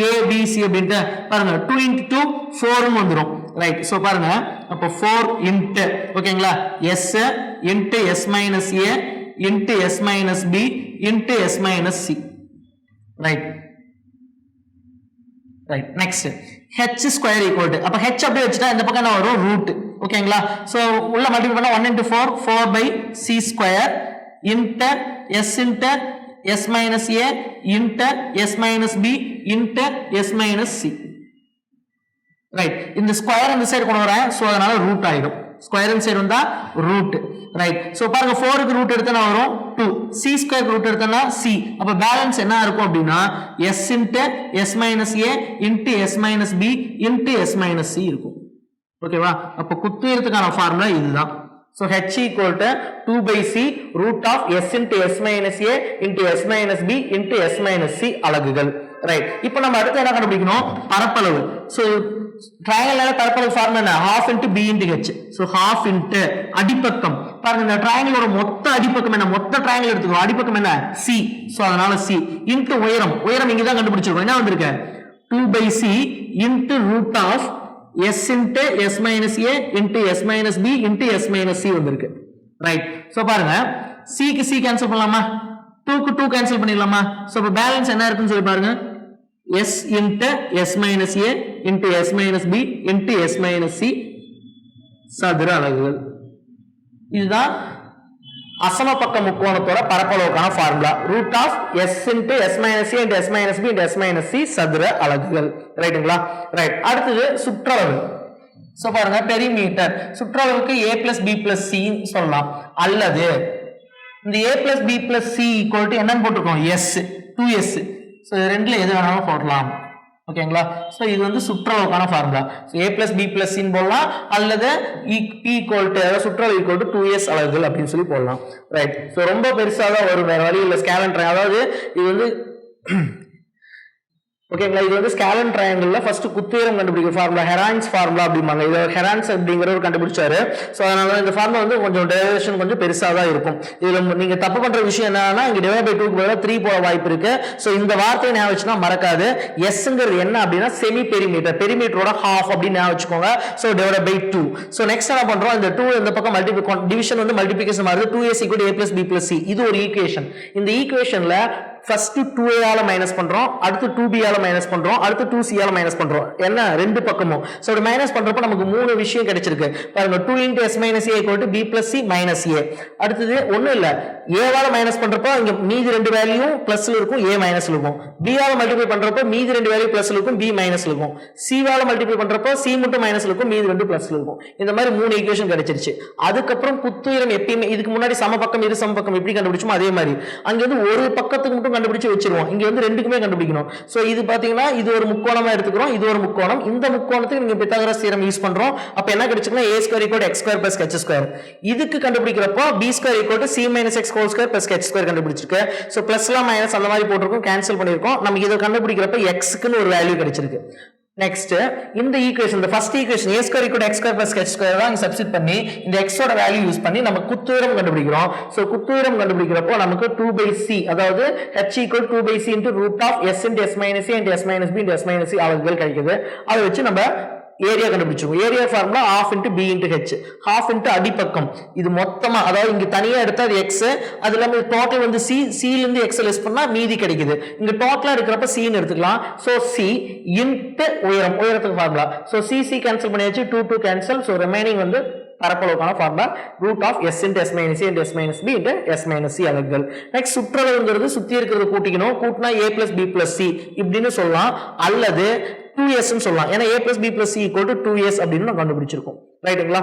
a b c அப்படினு பாருங்க 2 into 2 4 ன்னு வந்துரும் ரைட் சோ பாருங்க அப்ப 4 into ஓகேங்களா s into s minus a into s minus b into s minus c right next h square equal to அப்ப h அப்படியே வச்சிட்டா இந்த பக்கம் என்ன வரும் ரூட் ஓகேங்களா சோ உள்ள மல்டிப்ளை பண்ணா 1 into 4 4 by c square into s minus a into s minus b into s minus c right இந்த ஸ்கொயர் இந்த சைடு கொண்டு வரேன் சோ அதனால ரூட் ஆயிடும் ஸ்கொயர் இந்த சைடு வந்தா ரூட் ரைட் சோ பாருங்க 4 க்கு ரூட் எடுத்தா வரும் 2 c ஸ்கொயர் ரூட் எடுத்தா c அப்ப பேலன்ஸ் என்ன இருக்கும் அப்படினா s into s minus a into s minus b into s minus c இருக்கும் ஓகேவா அப்ப குத்துயிரத்துக்கான ஃபார்முலா இதுதான் so h equal to 2 by c root of s into s minus a into s minus b into s minus c அலகுகள் right இப்போ நம்ம அடுத்து என்ன கண்டுபிடிக்கணும் பரப்பளவு சோ ட்ரையாங்கிள்ல பரப்பளவு ஃபார்முலா என்ன half into b into h so half into அடிப்பக்கம் பாருங்க இந்த ட்ரையாங்கிளோட மொத்த அடிப்பக்கம் என்ன மொத்த ட்ரையாங்கிள் எடுத்துக்கோ அடிப்பக்கம் என்ன c சோ அதனால c into உயரம் இங்க தான் கண்டுபிடிச்சிருக்கோம் என்ன வந்திருக்கு 2 by c into root of s into s minus a into s minus b into s minus c வந்திருக்கு ரைட் சோ பாருங்க c க்கு c கேன்சல் பண்ணலாமா 2 க்கு 2 கேன்சல் பண்ணிடலாமா சோ அப்ப பேலன்ஸ் என்ன இருக்குன்னு சொல்லி பாருங்க s into s minus a into s minus b into s minus c சதுர அலகுகள் இதுதான் அசமபக்க முக்கோணத்தோட பரப்பளவுக்கான formula root of s into s minus a into s minus b into s minus c சதுர அலகுகள் ரைட்டுங்களா ரைட் அடுத்து சுற்றளவு சோ பாருங்க perimeter சுற்றளவுக்கு a plus b plus c சொல்லலாம் அல்லது இந்த a plus b plus c equal to என்னன்னு போட்டுருக்கோம் s 2s சோ ரெண்டுல எது வேணாலும் போடலாம் ஓகேங்களா சோ இது வந்து சுற்றளவுக்கான formula so a plus b plus c ன்னு போடலாம் அல்லது p equal to சுற்றளவு equal to 2s அலகுகள் அப்படினு சொல்லி போடலாம் ரைட் சோ ரொம்ப பெருசா தான் வரும் வேற வழி இல்ல ஸ்கேலன் அதாவது இது வந்து ஓகேங்களா இது வந்து ஸ்கேலன் ட்ரையாங்கிள்ல ஃபர்ஸ்ட் குத்துயரம் கண்டுபிடிக்கிற ஃபார்முலா ஹெரான்ஸ் ஃபார்முலா அப்படிம்பாங்க இது ஹெரான்ஸ் அப்படிங்கறவர் கண்டுபிடிச்சாரு சோ அதனால இந்த ஃபார்முலா வந்து கொஞ்சம் டெரிவேஷன் கொஞ்சம் பெருசா தான் இருக்கும் இதுல நீங்க தப்பு பண்ற விஷயம் என்னன்னா இங்க டிவைட் பை 2 க்கு பதிலா 3 போட வாய்ப்பு இருக்கு சோ இந்த வார்த்தையை ஞாபகம் வச்சுனா மறக்காது sங்கிறது என்ன அப்படினா செமி பெரிமீட்டர் பெரிமீட்டரோட half அப்படி ஞாபகம் வச்சுக்கோங்க so divide by 2 so next என்ன பண்றோம் இந்த 2 இந்த பக்கம் டிவிஷன் வந்து மல்டிப்ளிகேஷன் மாறுது 2s = a + b + c இது ஒரு ஈக்குவேஷன் இந்த ஈக்குவேஷன்ல ஃபர்ஸ்ட் 2a ஆல மைனஸ் பண்றோம், அடுத்து 2b ஆல மைனஸ் பண்றோம், அடுத்து 2c ஆல மைனஸ் பண்றோம். என்ன ரெண்டு பக்கமும். சோ அப்படி மைனஸ் பண்றப்ப நமக்கு மூணு விஷயம் கிடைச்சிருக்கு. பாருங்க 2 into s minus a equal to b plus c minus a. அடுத்தது ஒண்ணும் இல்ல, a ஆல மைனஸ் பண்றப்ப இங்க மீதி ரெண்டு வேல்யூ பிளஸ்ல இருக்கும், a மைனஸ்ல இருக்கும். b ஆல மல்டிப்ளை பண்றப்ப மீதி ரெண்டு வேல்யூ பிளஸ்ல இருக்கும், b மைனஸ்ல இருக்கும். c ஆல மல்டிப்ளை பண்றப்ப c மட்டும் மைனஸ்ல இருக்கும், மீதி ரெண்டு பிளஸ்ல இருக்கும். இந்த மாதிரி மூணு ஈக்குவேஷன் கிடைச்சிருச்சு. அதுக்கப்புறம் குத்துயரம் எப்பயுமே இதுக்கு முன்னாடி சம பக்கம் இரு சம பக்கம் எப்படி கண்டுபிடிச்சோமோ அதே மாதிரி அங்க வந்து ஒரு பக்கத்துக்கு மட்டும் கண்டுபிடிச்சு வச்சிருவோம். இங்க வந்து ரெண்டுக்குமே கண்டுபிடிக்கணும். சோ இது பாத்தீங்கன்னா இது ஒரு முக்கோணமா எடுத்துக்கிறோம், இது ஒரு முக்கோணம். இந்த முக்கோணத்துக்கு நீங்க பித்தாகரஸ் தியரம் யூஸ் பண்றோம். அப்ப என்ன கிடைச்சுன்னா a square equal to x square plus h square. இதுக்கு கண்டுபிடிக்கிறப்போ b square equal to c minus x whole square plus h square கண்டுபிடிச்சிருக்கு. சோ பிளஸ்லாம் மைனஸ் அந்த மாதிரி போட்டுருக்கோம், கேன்சல் பண்ணிருக்கோம். நமக்கு இத கண்டுபிடிக்கிறப்ப x க்குன்னு ஒரு வேல்யூ கிடைச்சிருக்கு. நெக்ஸ்ட் இந்த ஈக்குவேஷன், இந்த first equation a square equal to x square plus h square தான் சப்ஸ்டிட் பண்ணி இந்த x ஓட வேல்யூ யூஸ் பண்ணி நம்ம குத்துயரம் கண்டுபிடிக்கிறோம். சோ குத்துயரம் கண்டுபிடிக்கிறப்போ நமக்கு 2/c, அதாவது h equal 2/c into root of s into s minus a into s minus b into s minus c அளவுகள் கிடைக்குது. அதை வச்சு நம்ம ஏரியா கண்டுபிடிச்சிருக்கோம். Area formula half into b into h. half into அடிப்பக்கம். இது மொத்தமா, அதாவது இங்க தனியா எடுத்தா அது x, அது இல்லாம டோட்டல் வந்து c, c ல இருந்து x லெஸ் பண்ணா மீதி கிடைக்குது. இங்க டோட்டலா இருக்கிறப்ப c ன்னு எடுத்துக்கலாம். சோ c into உயரம், உயரத்துக்கு ஃபார்முலா. சோ c கேன்சல் பண்ணியாச்சு, 2 கேன்சல். சோ ரிமைனிங் வந்து பரப்பளவுக்கான formula root of s into s minus a into s minus b into s minus c அலகுகள். நெக்ஸ்ட் சுற்றளவுங்கிறது சுத்தி இருக்கிறத கூட்டிக்கணும். கூட்டினா a plus b plus c இப்படின்னு சொல்லலாம், அல்லது 2s ன்னு சொல்லலாம். ஏன்னா a plus b plus c equal to 2s அப்படின்னு நம்ம கண்டுபிடிச்சிருக்கோம். ரைட்டுங்களா?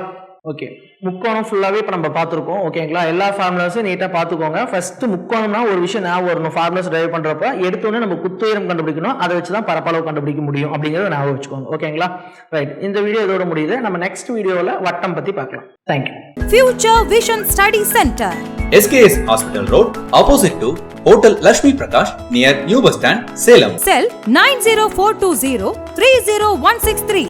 ஓகே, முக்கோணம் ஃபுல்லாவே இப்ப நம்ம பார்த்திருக்கோம். ஓகேங்களா? எல்லா ஃபார்முலாஸும் நீட்டா பாத்துக்கோங்க. ஃபர்ஸ்ட் முக்கோணம்னா ஒரு விஷயம் ஞாபகம் வரணும். ஃபார்முலாஸ் டிரைவ் பண்றப்ப எடுத்தோன்னே நம்ம குத்துயரம் கண்டுபிடிக்கணும், அதை வச்சுதான் பரப்பளவு கண்டுபிடிக்க முடியும் அப்படிங்கறத ஞாபகம் வச்சுக்கோங்க. ஓகேங்களா? ரைட், இந்த வீடியோ இதோட முடியுது. நம்ம நெக்ஸ்ட் வீடியோல வட்டம் பத்தி பார்க்கலாம். Thank you. Future Vision Study Center, SKS Hospital Road, opposite to Hotel Lakshmi Prakash, near New Bus Stand, Salem. cell 90420 30163.